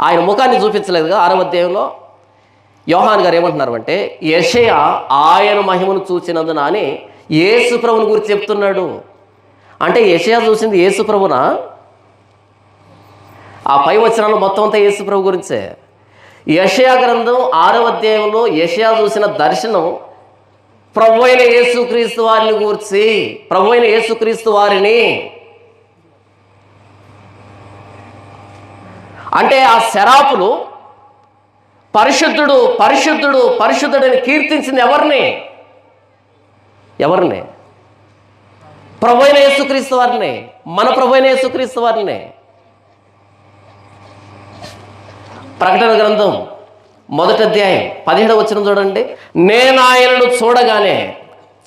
ఆయన ముఖాన్ని చూపించలేదుగా. 6వ అధ్యాయంలో యోహాన్ గారు ఏమంటున్నారు అంటే, యెషయా ఆయన మహిమను చూచినందున అని యేసు ప్రభుని గురించి చెప్తున్నాడు. అంటే యెషయా చూసింది యేసు ప్రభునా? ఆ పై వచనాలు మొత్తం అంతా యేసు ప్రభు గురించే. యెషయా గ్రంథం 6వ అధ్యాయంలో యెషయా చూసిన దర్శనం ప్రభు అయిన యేసుక్రీస్తు వారిని గూర్చి, ప్రభు అయిన యేసుక్రీస్తు వారిని. అంటే ఆ శరాపులు పరిశుద్ధుడని కీర్తించింది ఎవరిని? ప్రభు అయిన యేసుక్రీస్తు వారిని, మన ప్రభు అయిన యేసుక్రీస్తు వారిని. ప్రకటన గ్రంథం 1వ అధ్యాయం 17వ వచనం చూడండి, నేను ఆయనను చూడగానే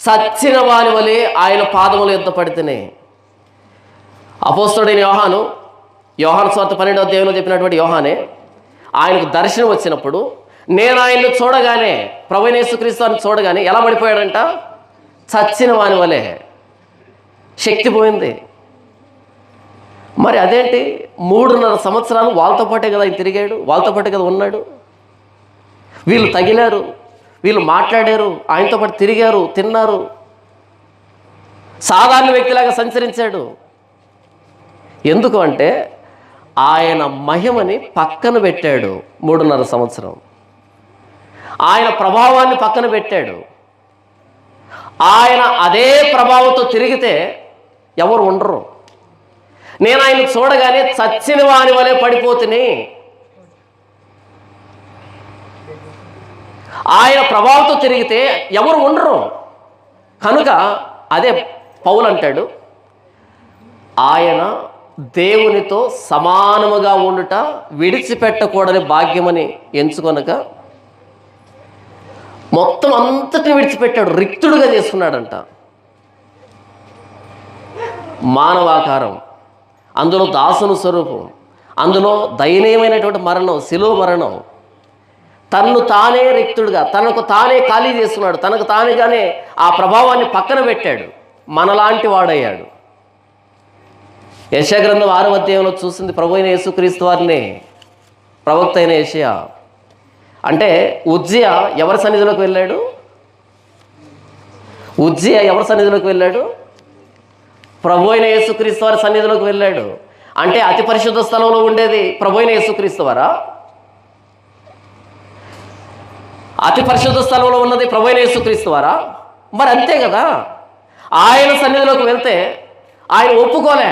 చచ్చిన వాని వలె ఆయన పాదముల యొద్ద పడితేనే. అపోస్తలుడైన యోహాను సువార్త 12వ అధ్యాయంలో చెప్పినటువంటి యోహానే ఆయనకు దర్శనం వచ్చినప్పుడు నేను ఆయన్ని చూడగానే, ప్రభువైన యేసుక్రీస్తు వారిని చూడగానే ఎలా పడిపోయాడంట? చచ్చిన వాని వలె. శక్తి పోయింది. మరి అదేంటి 3.5 సంవత్సరాలు వాళ్ళతో పాటే కదా ఆయన తిరిగాడు, వాళ్ళతో పాటే కదా ఉన్నాడు. వీళ్ళు తగిలారు, వీళ్ళు మాట్లాడారు, ఆయనతో పాటు తిరిగారు, తిన్నారు, సాధారణ వ్యక్తిలాగా సంచరించాడు. ఎందుకు అంటే ఆయన మహిమని పక్కన పెట్టాడు. 3.5 సంవత్సరం ఆయన ప్రభావాన్ని పక్కన పెట్టాడు. ఆయన అదే ప్రభావంతో తిరిగితే ఎవరు ఉండరు. నేను ఆయన చూడగానే చచ్చిన వాని వలె పడిపోతుని. ఆయన ప్రభావంతో తిరిగితే ఎవరు ఉండరు. కనుక అదే పౌలు అంటాడు, ఆయన దేవునితో సమానముగా ఉండుట విడిచిపెట్టకూడని భాగ్యమని ఎంచుకొనక మొత్తం అంతటిని విడిచిపెట్టాడు, రిక్తుడుగా చేసుకున్నాడంట. మానవాకారం, అందులో దాసుని స్వరూపం, అందులో దయనీయమైనటువంటి మరణం, శిలువ మరణం. తన్ను తానే రిక్తుడుగా, తనకు తానే ఖాళీ చేసుకున్నాడు, తనకు తానుగానే ఆ ప్రభావాన్ని పక్కన పెట్టాడు, మనలాంటి వాడయ్యాడు. యెషయా గ్రంథం 6వ అధ్యాయంలో చూసింది ప్రభు అయిన యేసుక్రీస్తు వారిని. ప్రవక్త అయిన యెషయా అంటే ఉజ్జియా ఎవరి సన్నిధిలోకి వెళ్ళాడు? ఉజ్జియా ఎవరి సన్నిధిలోకి వెళ్ళాడు? ప్రభు అయిన యేసుక్రీస్తు వారి సన్నిధిలోకి వెళ్ళాడు. అంటే అతి పరిశుద్ధ స్థలంలో ఉండేది ప్రభు అయిన యేసుక్రీస్తు వారా? అతి పరిశుద్ధ స్థలంలో ఉన్నది ప్రభు అయిన యేసుక్రీస్తు వారా? మరి అంతే కదా. ఆయన సన్నిధిలోకి వెళ్తే ఆయన ఒప్పుకోలే,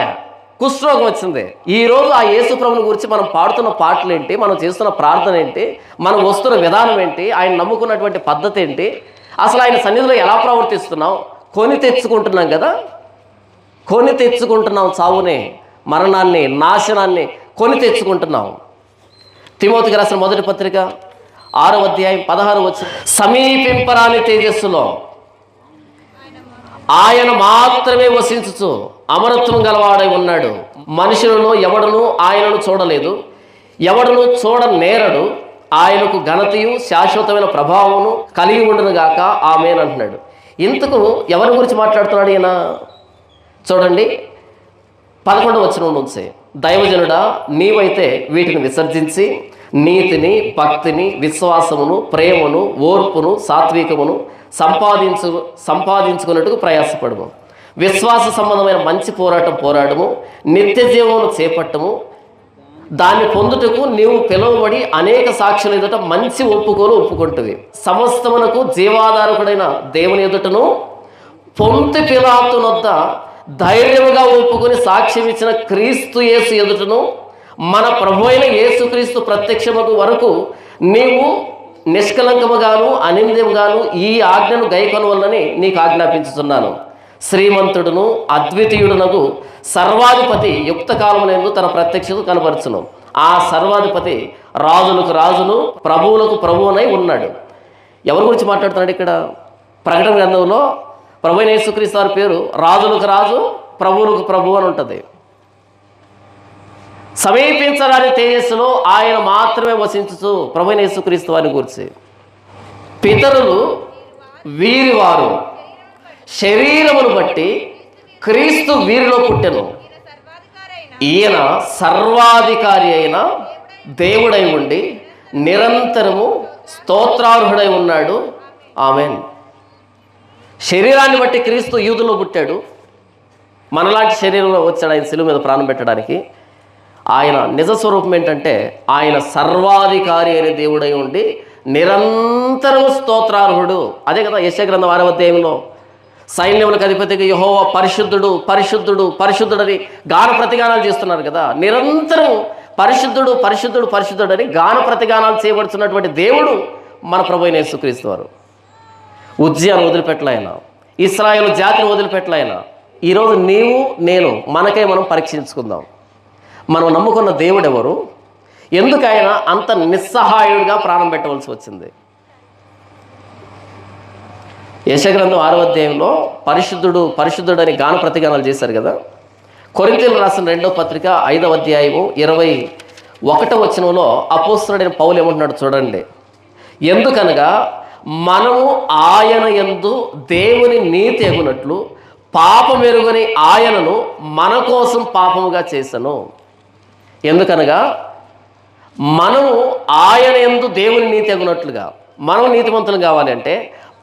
కుష్ఠరోగం వచ్చింది. ఈరోజు ఆ యేసు ప్రభుని గురించి మనం పాడుతున్న పాటలు ఏంటి, మనం చేస్తున్న ప్రార్థన ఏంటి, మనం వస్తున్న విధానం ఏంటి, ఆయన నమ్ముకున్నటువంటి పద్ధతి ఏంటి, అసలు ఆయన సన్నిధిలో ఎలా ప్రవర్తిస్తున్నాం? కొని తెచ్చుకుంటున్నాం కదా, కొని తెచ్చుకుంటున్నాం. చావుని, మరణాన్ని, నాశనాన్ని కొని తెచ్చుకుంటున్నాం. తిమోతికి రాసిన మొదటి పత్రిక 6వ అధ్యాయం 16 వచనం, సమీపింపరాని తేజస్సులో ఆయన మాత్రమే వసించుచు అమరత్వం గలవాడై ఉన్నాడు. మనుషులను ఎవడును ఆయనను చూడలేదు, ఎవడును చూడనేరడు. ఆయనకు ఘనతయు శాశ్వతమైన ప్రభావమును కలిగి ఉండును గాక, ఆమేన్ అంటున్నాడు. ఇంతకు ఎవరి గురించి మాట్లాడుతున్నాడు ఈయన? చూడండి 11వ వచనం నుంచి, దైవజనుడా నీవైతే వీటిని విసర్జించి నీతిని, భక్తిని, విశ్వాసమును, ప్రేమను, ఓర్పును, సాత్వికమును సంపాదించుకున్నట్టుకు ప్రయాసపడము. విశ్వాస సంబంధమైన మంచి పోరాటం పోరాడము. నిత్య జీవమును చేపట్టము. దాన్ని పొందుటకు నీవు పిలువబడి అనేక సాక్షుల ఎదుట మంచి ఒప్పుకుంటువి. సమస్తమునకు జీవాధారకుడైన దేవుని ఎదుటను పొంతి పిలాతునొద్ద ధైర్యముగా ఒప్పుకొని సాక్ష్యం ఇచ్చిన క్రీస్తు యేసు ఎదుటను మన ప్రభు అయిన యేసుక్రీస్తు ప్రత్యక్షముకు వరకు నీవు నిష్కలంకముగాను అనింద్యముగాను ఈ ఆజ్ఞను గైకొనవలనని నీకు ఆజ్ఞాపించుతున్నాను. శ్రీమంతుడును అద్వితీయుడునకు సర్వాధిపతి యుక్త కాలమునందు తన ప్రత్యక్షత కనపరచును. ఆ సర్వాధిపతి రాజులకు రాజును, ప్రభువులకు ప్రభువునై ఉన్నాడు. ఎవరి గురించి మాట్లాడుతున్నాడు ఇక్కడ? ప్రకటన గ్రంథంలో ప్రభు అయిన యేసుక్రీస్తు వారి పేరు రాజులకు రాజు, ప్రభువులకు ప్రభువు అని ఉంటుంది. సమీపించరాని తేజస్సులో ఆయన మాత్రమే వసించుచు ప్రభు అయిన యేసుక్రీస్తు వారిని గురించి, పితరులు వీరివారు శరీరమును బట్టి క్రీస్తు వీరిలో పుట్టెను. ఈయన సర్వాధికారి అయిన దేవుడై ఉండి నిరంతరము స్తోత్రార్హుడై ఉన్నాడు. ఆమేన్. శరీరాన్ని బట్టి క్రీస్తు యూదులో పుట్టాడు. మనలాంటి శరీరంలో వచ్చాడు ఆయన శిలువ మీద ప్రాణం పెట్టడానికి. ఆయన నిజ స్వరూపం ఏంటంటే ఆయన సర్వాధికారి అయిన దేవుడై ఉండి నిరంతరము స్తోత్రార్హుడు. అదే కదా యెషయా గ్రంథం 6వ అధ్యాయంలో సైన్యములకు అధిపతిగా యెహోవా పరిశుద్ధుడు, పరిశుద్ధుడు, పరిశుద్ధుడని గాన ప్రతిగానాలు చేస్తున్నారు కదా. నిరంతరం పరిశుద్ధుడు, పరిశుద్ధుడు, పరిశుద్ధుడని గాన ప్రతిగానాలు చేయబడుతున్నటువంటి దేవుడు మన ప్రభు అయిన యేసుక్రీస్తు వారు. ఉజ్జియాను వదిలిపెట్టలైనా, ఇశ్రాయేలు జాతిని వదిలిపెట్టలైనా. ఈరోజు నీవు నేను మనకై మనం పరీక్షించుకుందాం. మనం నమ్ముకున్న దేవుడు ఎవరు? ఎందుకు ఆయన అంత నిస్సహాయుడిగా ప్రాణం పెట్టవలసి వచ్చింది? యెషయా గ్రంథం 6వ అధ్యాయంలో పరిశుద్ధుడు, పరిశుద్ధుడు అని గాన ప్రతిగానాలు చేశారు కదా. కొరింథీయులకు రాసిన 2వ పత్రిక 5వ అధ్యాయము 21వ వచనంలో అపోస్తలుడైన పౌలు ఏమంటున్నాడు చూడండి. ఎందుకనగా మనము ఆయన యందు దేవుని నీతి ఎగునట్లు పాపం ఎరుగని ఆయనను మన కోసం పాపముగా చేసెను. ఎందుకనగా మనము ఆయన యందు దేవుని నీతి అగునట్లుగా, మనం నీతిమంతులు కావాలి అంటే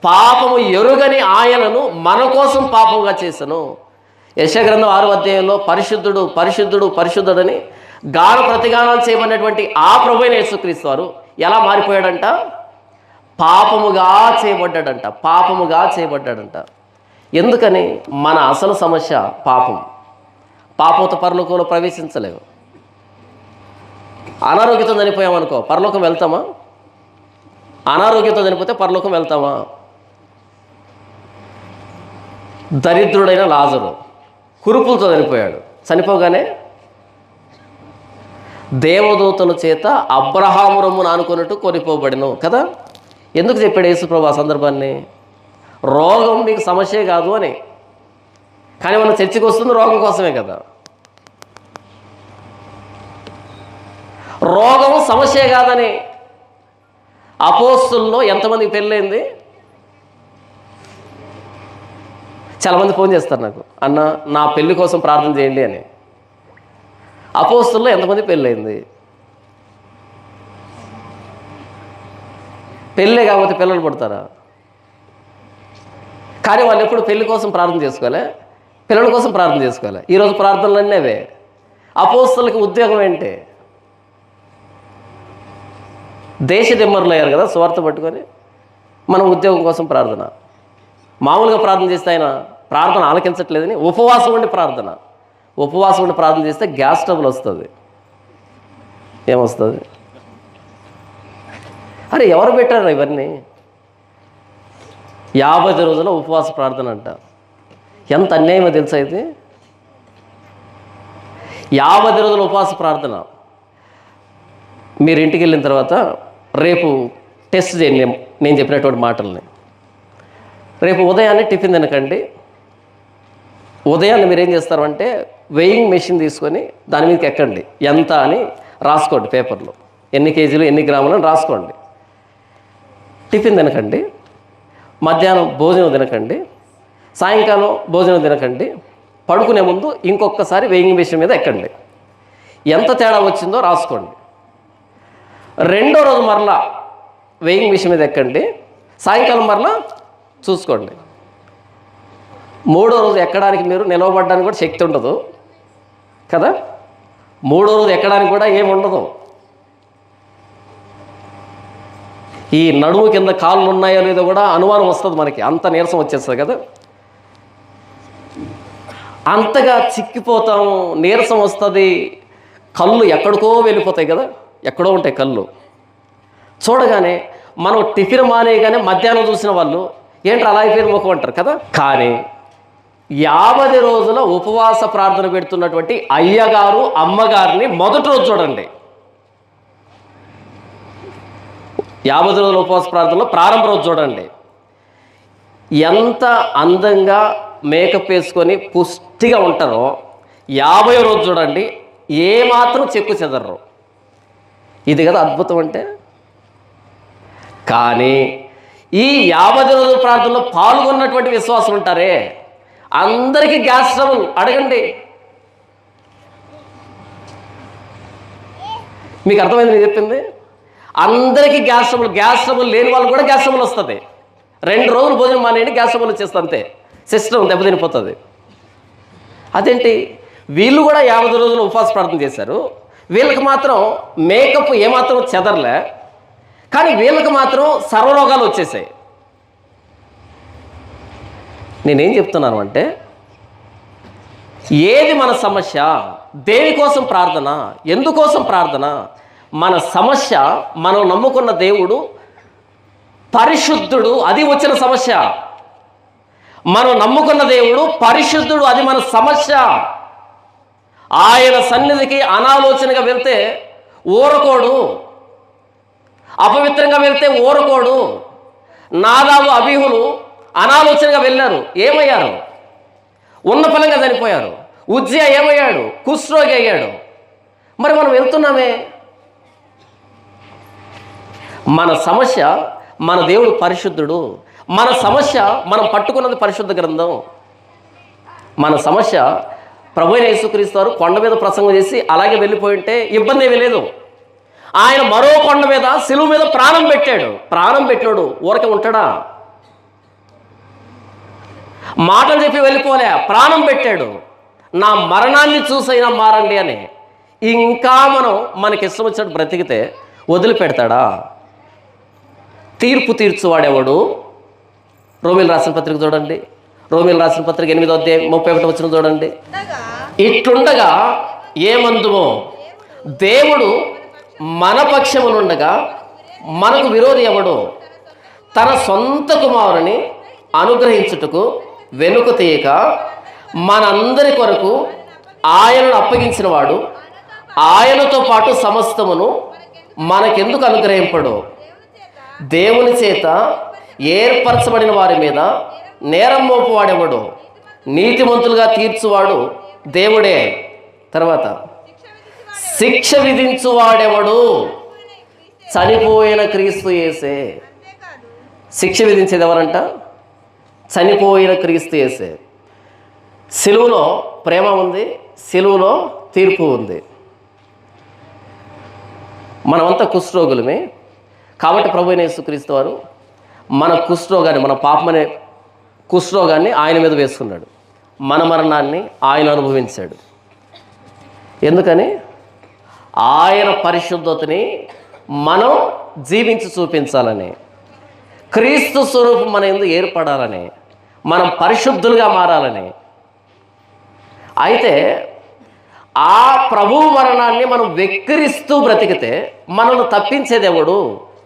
పాపము ఎరుగని ఆయనను మన కోసం పాపముగా చేసెను. యెషయా గ్రంథం 6వ అధ్యాయంలో పరిశుద్ధుడు పరిశుద్ధుడు పరిశుద్ధుడని గాన ప్రతిగానాలు చేయబడినటువంటి ఆ ప్రభువైన యేసుక్రీస్తు వారు ఎలా మారిపోయాడంట? పాపముగా చేయబడ్డాడంట, పాపముగా చేయబడ్డాడంట. ఎందుకని? మన అసలు సమస్య పాపం. పాపంతో పరలోకంలో ప్రవేశించలేము. అనారోగ్యంతో చనిపోయామనుకో పరలోకం వెళ్తామా? అనారోగ్యంతో చనిపోతే పరలోకం వెళ్తామా? దరిద్రుడైన లాజరు కురుపులతో చనిపోయాడు. చనిపోగానే దేవదూతల చేత అబ్రహాము రొమ్మును ఆనుకున్నట్టు కొనిపోబడిను కదా. ఎందుకు చెప్పాడు యేసుప్రభు ఆ సందర్భాన్ని? రోగం మీకు సమస్యే కాదు అని. కానీ మనం చర్చికి వస్తుంది రోగం కోసమే కదా. రోగం సమస్యే కాదని. అపోస్తుల్లో ఎంతమందికి పెళ్ళైంది? చాలామంది ఫోన్ చేస్తారు నాకు, అన్న నా పెళ్లి కోసం ప్రార్థన చేయండి అని. అపోస్తుల్లో ఎంతమంది పెళ్ళైంది? పెళ్ళే కాకపోతే పిల్లలు పుడతారా? కానీ వాళ్ళు ఎప్పుడు పెళ్లి కోసం ప్రార్థన చేసుకోలే, పిల్లల కోసం ప్రార్థన చేసుకోలే. ఈరోజు ప్రార్థనలన్నీ అవే. అపోస్తులకి ఉద్యోగం ఏంటి? దేశ దిమ్మరులు అయ్యారు కదా స్వార్థ పట్టుకొని. మనం ఉద్యోగం కోసం ప్రార్థన. మామూలుగా ప్రార్థన చేస్తే ఆయన ప్రార్థన ఆలకించట్లేదని ఉపవాసం ఉండి ప్రార్థన. ఉపవాసం ఉండి ప్రార్థన చేస్తే గ్యాస్ ట్రబుల్ వస్తుంది. ఏమొస్తుంది? అరే ఎవరు పెట్టారు ఇవన్నీ? 50 రోజుల ఉపవాస ప్రార్థన అంట. ఎంత అన్యాయమో తెలుసా ఇది? 50 రోజుల ఉపవాస ప్రార్థన. మీరు ఇంటికి వెళ్ళిన తర్వాత రేపు టెస్ట్ చేయండి నేను చెప్పినటువంటి మాటల్ని. రేపు ఉదయాన్నే టిఫిన్ తినకండి. ఉదయాన్నే మీరు ఏం చేస్తారంటే వెయింగ్ మెషిన్ తీసుకొని దాని మీదకి ఎక్కండి. ఎంత అని రాసుకోండి పేపర్లో, ఎన్ని కేజీలు ఎన్ని గ్రాములు అని రాసుకోండి. టిఫిన్ తినకండి, మధ్యాహ్నం భోజనం తినకండి, సాయంకాలం భోజనం తినకండి. పడుకునే ముందు ఇంకొకసారి వెయింగ్ మెషిన్ మీద ఎక్కండి. ఎంత తేడా వచ్చిందో రాసుకోండి. రెండో రోజు మరలా వెయింగ్ మెషిన్ మీద ఎక్కండి, సాయంకాలం మరలా చూసుకోండి. మూడో రోజు ఎక్కడానికి మీరు నిలవబడడానికి కూడా శక్తి ఉండదు కదా. మూడో రోజు ఎక్కడానికి కూడా ఏమి ఉండదు. ఈ నడుము కింద కాళ్ళు ఉన్నాయో లేదో కూడా అనుమానం వస్తుంది మనకి. అంత నీరసం వచ్చేస్తుంది కదా. అంతగా చిక్కిపోతాము, నీరసం వస్తుంది, కళ్ళు ఎక్కడికో వెళ్ళిపోతాయి కదా. ఎక్కడో ఉంటాయి కళ్ళు. చూడగానే మనం టిఫిన్ మానేయగానే మధ్యాహ్నం చూసిన వాళ్ళు ఏంటి అలా అయిపోయిన ముఖం అంటారు కదా. కానీ 50 రోజుల ఉపవాస ప్రార్థన పెడుతున్నటువంటి అయ్యగారు అమ్మగారిని మొదటి రోజు చూడండి. 50 రోజుల ఉపవాస ప్రార్థనలో ప్రారంభ రోజు చూడండి. ఎంత అందంగా మేకప్ వేసుకొని పుష్టిగా ఉంటారో 50వ రోజు చూడండి, ఏమాత్రం చెక్కు చెదరరు. ఇది కదా అద్భుతం అంటే. కానీ ఈ 50 రోజుల ప్రార్థనలో పాల్గొన్నటువంటి విశ్వాసులు ఉంటారే, అందరికీ గ్యాస్ ట్రబుల్. అడగండి, మీకు అర్థమైంది నేను చెప్పింది? అందరికీ గ్యాస్ ట్రబుల్. గ్యాస్ ట్రబుల్ లేని వాళ్ళు కూడా గ్యాస్ ట్రబుల్ వస్తుంది. 2 రోజులు భోజనం మానేయండి, గ్యాస్ ట్రబుల్ వచ్చేస్తుంది. అంతే, సిస్టమ్ దెబ్బతినిపోతుంది. అదేంటి? వీళ్ళు కూడా 50 రోజులు ఉపవాస ప్రార్థన చేశారు. వీళ్ళకి మాత్రం మేకప్ ఏమాత్రం చెదరలే, కానీ వీళ్ళకి మాత్రం సర్వరోగాలు వచ్చేసాయి. నేనేం చెప్తున్నాను అంటే, ఏది మన సమస్య? దేనికోసం ప్రార్థన? ఎందుకోసం ప్రార్థన? మన సమస్య మనం నమ్ముకున్న దేవుడు పరిశుద్ధుడు, అది వచ్చిన సమస్య. మనం నమ్ముకున్న దేవుడు పరిశుద్ధుడు, అది మన సమస్య. ఆయన సన్నిధికి అనాలోచనగా వెళ్తే ఊరకోడు, అపవిత్రంగా వెళ్తే ఊరకోడు. నాదాబు అబీహులు అనాలోచనగా వెళ్ళారు, ఏమయ్యారు? ఉన్నపలంగా చనిపోయారు. ఉజ్జియా ఏమయ్యాడు? కుష్ఠరోగి అయ్యాడు. మరి మనం వెళ్తున్నామే. మన సమస్య మన దేవుడు పరిశుద్ధుడు. మన సమస్య మనం పట్టుకున్నది పరిశుద్ధ గ్రంథం. మన సమస్య ప్రభువైన యేసుక్రీస్తు వారు కొండ మీద ప్రసంగం చేసి అలాగే వెళ్ళిపోయి ఉంటే ఇబ్బంది ఏమీ లేదు. ఆయన మరో కొండ మీద సిలువ మీద ప్రాణం పెట్టాడు. ప్రాణం పెట్టినాడు ఊరకే ఉంటాడా? మాటలు చెప్పి వెళ్ళిపోలే, ప్రాణం పెట్టాడు. నా మరణాన్ని చూసైనా మారండి అని. ఇంకా మనం మనకి ఇష్టం వచ్చినట్టు బ్రతికితే వదిలిపెడతాడా? తీర్పు తీర్చువాడెవడు? రోమీలు రాసిన పత్రిక చూడండి. రోమీలు రాసిన పత్రిక 8:31 చూడండి. ఇట్లుండగా ఏమందుమో, దేవుడు మన పక్షమునుండగా మనకు విరోధి ఎవడు? తన సొంత కుమారుని అనుగ్రహించుటకు వెనుక తీయక మనందరి కొరకు ఆయనను అప్పగించిన వాడు ఆయనతో పాటు సమస్తమును మనకెందుకు అనుగ్రహింపడు? దేవుని చేత ఏర్పరచబడిన వారి మీద నేరం మోపువాడెవడు? నీతిమంతులుగా తీర్చువాడు దేవుడే. తర్వాత శిక్ష విధించువాడెవడు? చనిపోయిన క్రీస్తు యేసే. శిక్ష విధించేది ఎవరంట? చనిపోయిన క్రీస్తు యేసే. సిలువలో ప్రేమ ఉంది, సిలువలో తీర్పు ఉంది. మనమంతా కుష్ఠరోగులమే కాబట్టి ప్రభువైన యేసుక్రీస్తు వారు మన కుష్ఠరోగాన్ని, మన పాపమనే కుష్ఠరోగాన్ని ఆయన మీద వేసుకున్నాడు. మన మరణాన్ని ఆయన అనుభవించాడు. ఎందుకని? ఆయన పరిశుద్ధతని మనం జీవించి చూపించాలని, క్రీస్తు స్వరూపం మన యందు ఏర్పడాలని, మనం పరిశుద్ధులుగా మారాలని. అయితే ఆ ప్రభువు మరణాన్ని మనం వెక్కిరిస్తూ బ్రతికితే మనల్ని తప్పించేది ఎవడు?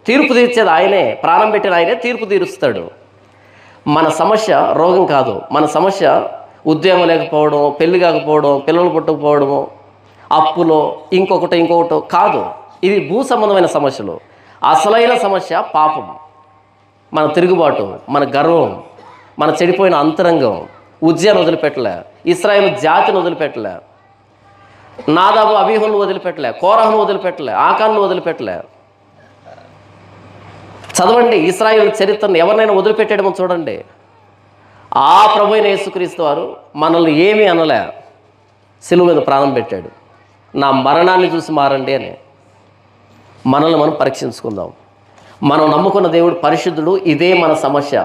తీర్పు తీర్చేది ఆయనే. ప్రాణం పెట్టిన ఆయనే తీర్పు తీరుస్తాడు. మన సమస్య రోగం కాదు. మన సమస్య ఉద్యోగం లేకపోవడం, పెళ్లి కాకపోవడం, పిల్లలు పుట్టకపోవడము, అప్పులో ఇంకొకటో కాదు. ఇవి భూ సంబంధమైన సమస్యలు. అసలైన సమస్య పాపం, మన తిరుగుబాటు, మన గర్వం, మన చెడిపోయిన అంతరంగం. ఉజ్జయాన్ని వదిలిపెట్టలే, ఇశ్రాయేలు జాతిని వదిలిపెట్టలే, నాదాబు అబీహును వదిలిపెట్టలే, కోరహను వదిలిపెట్టలే, ఆకాన్ను వదిలిపెట్టలే. చదవండి ఇశ్రాయేలు చరిత్రను. ఎవరినైనా వదిలిపెట్టేయడమో చూడండి. ఆ ప్రభువైన యేసుక్రీస్తు వారు మనల్ని ఏమీ అనలే, సిలువ మీద ప్రాణం పెట్టాడు. నా మరణాన్ని చూసి మారండి అని. మనల్ని మనం పరీక్షించుకుందాం. మనం నమ్ముకున్న దేవుడు పరిశుద్ధుడు. ఇదే మన సమస్య.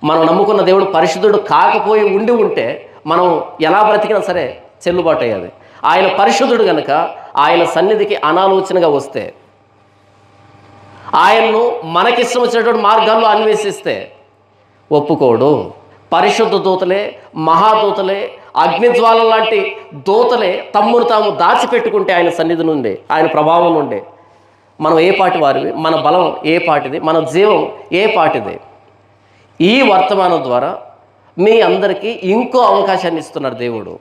మనం నమ్ముకున్న దేవుడు పరిశుద్ధుడు కాకపోయి ఉంటే మనం ఎలా బ్రతికినా సరే చెల్లుబాటు అయ్యేది. ఆయన పరిశుద్ధుడు కనుక ఆయన సన్నిధికి అనాలోచనగా వస్తే, ఆయన్ను మనకిష్టం వచ్చినటువంటి మార్గాల్లో అన్వేషిస్తే ఒప్పుకోడు. పరిశుద్ధ దూతలే, మహాదూతలే, అగ్నిజ్వాల లాంటి దూతలే తమ్మును తాము దాచిపెట్టుకుంటే ఆయన సన్నిధి నుండి, ఆయన ప్రభావం నుండి మనం ఏ పాటి వారివి, మన బలం ఏ పాటిది, మన జీవం ఏ పాటిది. ఈ వర్తమానం ద్వారా మీ అందరికీ ఇంకో అవకాశాన్ని ఇస్తున్నాడు దేవుడు.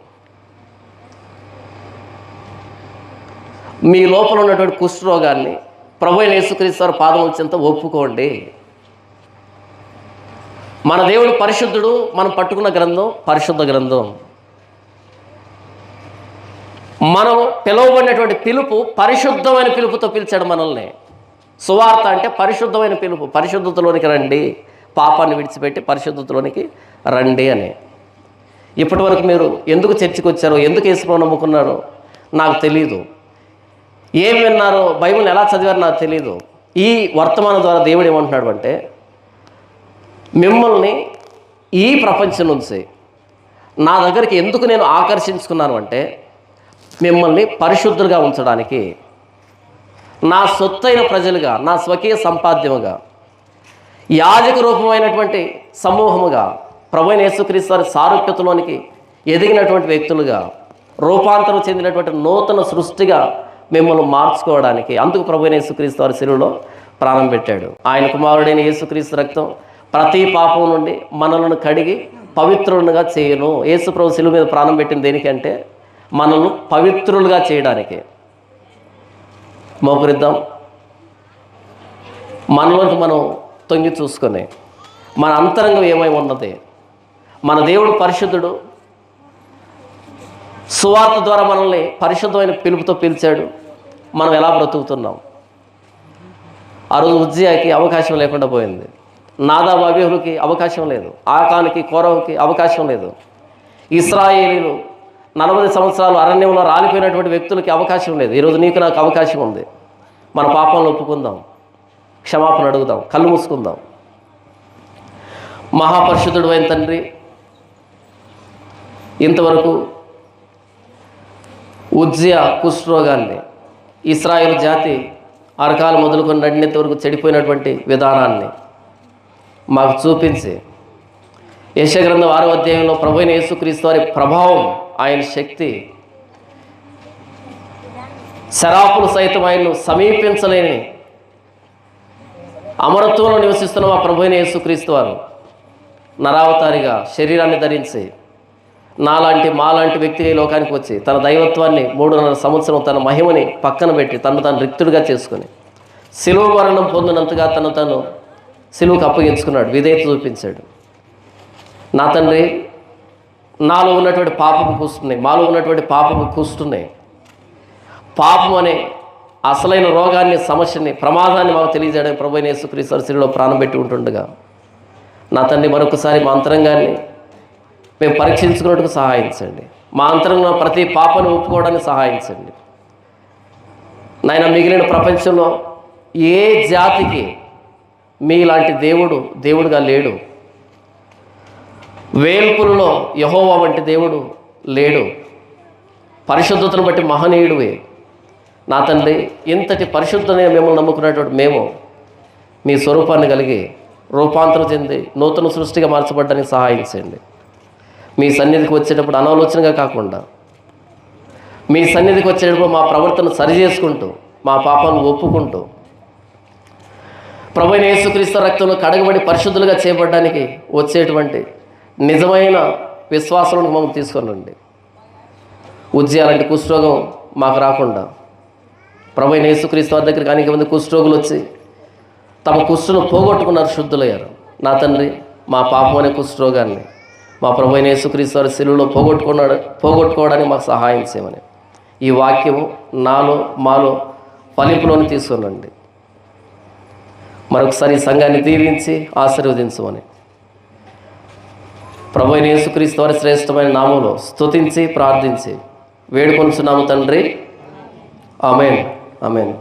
మీ లోపల ఉన్నటువంటి కుష్ఠరోగాన్ని ప్రభువైన యేసుక్రీస్తు వారి పాదముల చెంత ఒప్పుకోండి. మన దేవుడు పరిశుద్ధుడు. మనం పట్టుకున్న గ్రంథం పరిశుద్ధ గ్రంథం. మనం పిలువబడినటువంటి పిలుపు పరిశుద్ధమైన పిలుపుతో పిలిచాడు మనల్ని. సువార్త అంటే పరిశుద్ధమైన పిలుపు. పరిశుద్ధతలోనికి రండి, పాపాన్ని విడిచిపెట్టి పరిశుద్ధతలోనికి రండి అని. ఇప్పటి వరకు మీరు ఎందుకు చర్చికి వచ్చారో, ఎందుకు యేసుప్రభువుని నమ్ముకున్నారో నాకు తెలీదు. ఏం విన్నారో, బైబిల్ ఎలా చదివారో నాకు తెలీదు. ఈ వర్తమానం ద్వారా దేవుడు ఏమంటున్నాడు అంటే, మిమ్మల్ని ఈ ప్రపంచం నుంచి నా దగ్గరికి ఎందుకు నేను ఆకర్షించుకున్నాను అంటే, మిమ్మల్ని పరిశుద్ధులుగా ఉంచడానికి, నా సొత్తైన ప్రజలుగా, నా స్వకీయ సంపాద్యముగా, యాజక రూపమైనటువంటి సమూహముగా, ప్రభువైన యేసుక్రీస్తు వారి సారూప్యతలోనికి ఎదిగినటువంటి వ్యక్తులుగా, రూపాంతరం చెందినటువంటి నూతన సృష్టిగా మిమ్మల్ని మార్చుకోవడానికి. అందుకు ప్రభువైన యేసుక్రీస్తు వారి శిలువలో ప్రాణం పెట్టాడు. ఆయన కుమారుడైన యేసుక్రీస్తు రక్తం ప్రతి పాపం నుండి మనలను కడిగి పవిత్రులుగా చేయను. యేసు ప్రభు శిలువ మీద ప్రాణం పెట్టింది దేనికంటే, మనల్ని పవిత్రులుగా చేయడానికి. మోకరిద్దాం. మనలోకి మనం తొంగి చూసుకొని మన అంతరంగం ఏమై ఉన్నది. మన దేవుడు పరిశుద్ధుడు. సువార్త ద్వారా మనల్ని పరిశుద్ధమైన పిలుపుతో పిలిచాడు. మనం ఎలా బ్రతుకుతున్నాం? ఆ రోజు ఉజ్జియాకి అవకాశం లేకుండా పోయింది. నాదాబు అబీహులకి అవకాశం లేదు. ఆకానికి, కోరహుకి అవకాశం లేదు. ఇశ్రాయేలీలు 40 సంవత్సరాలు అరణ్యంలో రాలిపోయినటువంటి వ్యక్తులకి అవకాశం లేదు. ఈరోజు నీకు నాకు అవకాశం ఉంది. మన పాపాలను ఒప్పుకుందాం, క్షమాపణ అడుగుదాం, కళ్ళు మూసుకుందాం. మహాపరిశుద్ధుడు అయిన తండ్రి, ఇంతవరకు ఉజ్జియా కుష్ఠరోగాన్ని, ఇశ్రాయేలు జాతి అరకాలు మొదలుకొని నడినంత వరకు చెడిపోయినటువంటి విధానాన్ని మాకు చూపించి, యెషయా గ్రంథం 6వ అధ్యాయంలో ప్రభువైన యేసుక్రీస్తు వారి ప్రభావం, ఆయన శక్తి, శరాపులు సైతం ఆయన్ను సమీపించలేని అమరత్వంలో నివసిస్తున్న మా ప్రభువైన యేసుక్రీస్తు వారు నరావతారిగా శరీరాన్ని ధరించి మాలాంటి వ్యక్తిగా ఈ లోకానికి వచ్చి తన దైవత్వాన్ని 3.5 సంవత్సరం తన మహిమని పక్కన పెట్టి తను రిక్తుడిగా చేసుకొని శిలువ మరణం పొందినంతగా తను శిలువకు అప్పగించుకున్నాడు, విధేయత చూపించాడు. నా తండ్రి, నాలో ఉన్నటువంటి పాపము కూస్తున్నాయి, మాలో ఉన్నటువంటి పాపము కూస్తున్నాయి. పాపం అనే అసలైన రోగాన్ని, సమస్యని, ప్రమాదాన్ని మాకు తెలియజేయడానికి ప్రభువైన యేసుక్రీస్తు వారి శిలువలో ప్రాణం పెట్టి ఉంటుండగా నా తండ్రి, మరొకసారి మా అంతరంగాన్ని మేము పరీక్షించుకున్నట్టుకు సహాయించండి. మా అంతరంగంలో ప్రతి పాపను ఒప్పుకోవడానికి సహాయించండి. నాయన, మిగిలిన ప్రపంచంలో ఏ జాతికి మీలాంటి దేవుడుగా లేడు. వేల్పులలో యెహోవా వంటి దేవుడు లేడు. పరిశుద్ధతను బట్టి మహనీయుడివే. నా తండ్రి, ఇంతటి పరిశుద్ధనే మిమ్మల్ని నమ్ముకున్నటువంటి మేము మీ స్వరూపాన్ని కలిగి రూపాంతరం చెంది నూతన సృష్టిగా మార్చబడ్డానికి సహాయించండి. మీ సన్నిధికి వచ్చేటప్పుడు అనాలోచనగా కాకుండా, మీ సన్నిధికి వచ్చేటప్పుడు మా ప్రవర్తన సరిచేసుకుంటూ, మా పాపాలను ఒప్పుకుంటూ, ప్రభువైన యేసుక్రీస్తు రక్తంలో కడగబడి పరిశుద్ధులుగా చేయబడడానికి వచ్చేటువంటి నిజమైన విశ్వాసంలో మమ్మల్ని తీసుకొని రండి. ఉజ్జియా లాంటి కుష్ఠరోగం మాకు రాకుండా, ప్రభువైన యేసుక్రీస్తు వారి దగ్గరికి అనేక మంది కుష్ఠరోగులు వచ్చి తమ కుష్ఠను పోగొట్టుకున్నారు, శుద్ధులయ్యారు. నా తండ్రి, మా పాపం అనే కుష్ఠరోగాన్ని మా ప్రభువైన యేసుక్రీస్తు వారి శిలువలో పోగొట్టుకోవడానికి మాకు సహాయం చేయమని ఈ వాక్యము మాలో ఫలింపులోని తీసుకురండి. మరొకసారి ఈ సంఘాన్ని దీవించి ఆశీర్వదించమని ప్రభువైన యేసుక్రీస్తు వారి శ్రేష్టమైన నామంలో స్తుతించి ప్రార్థించి వేడుకొనుచున్నాము తండ్రి. ఆమేన్, ఆమేన్.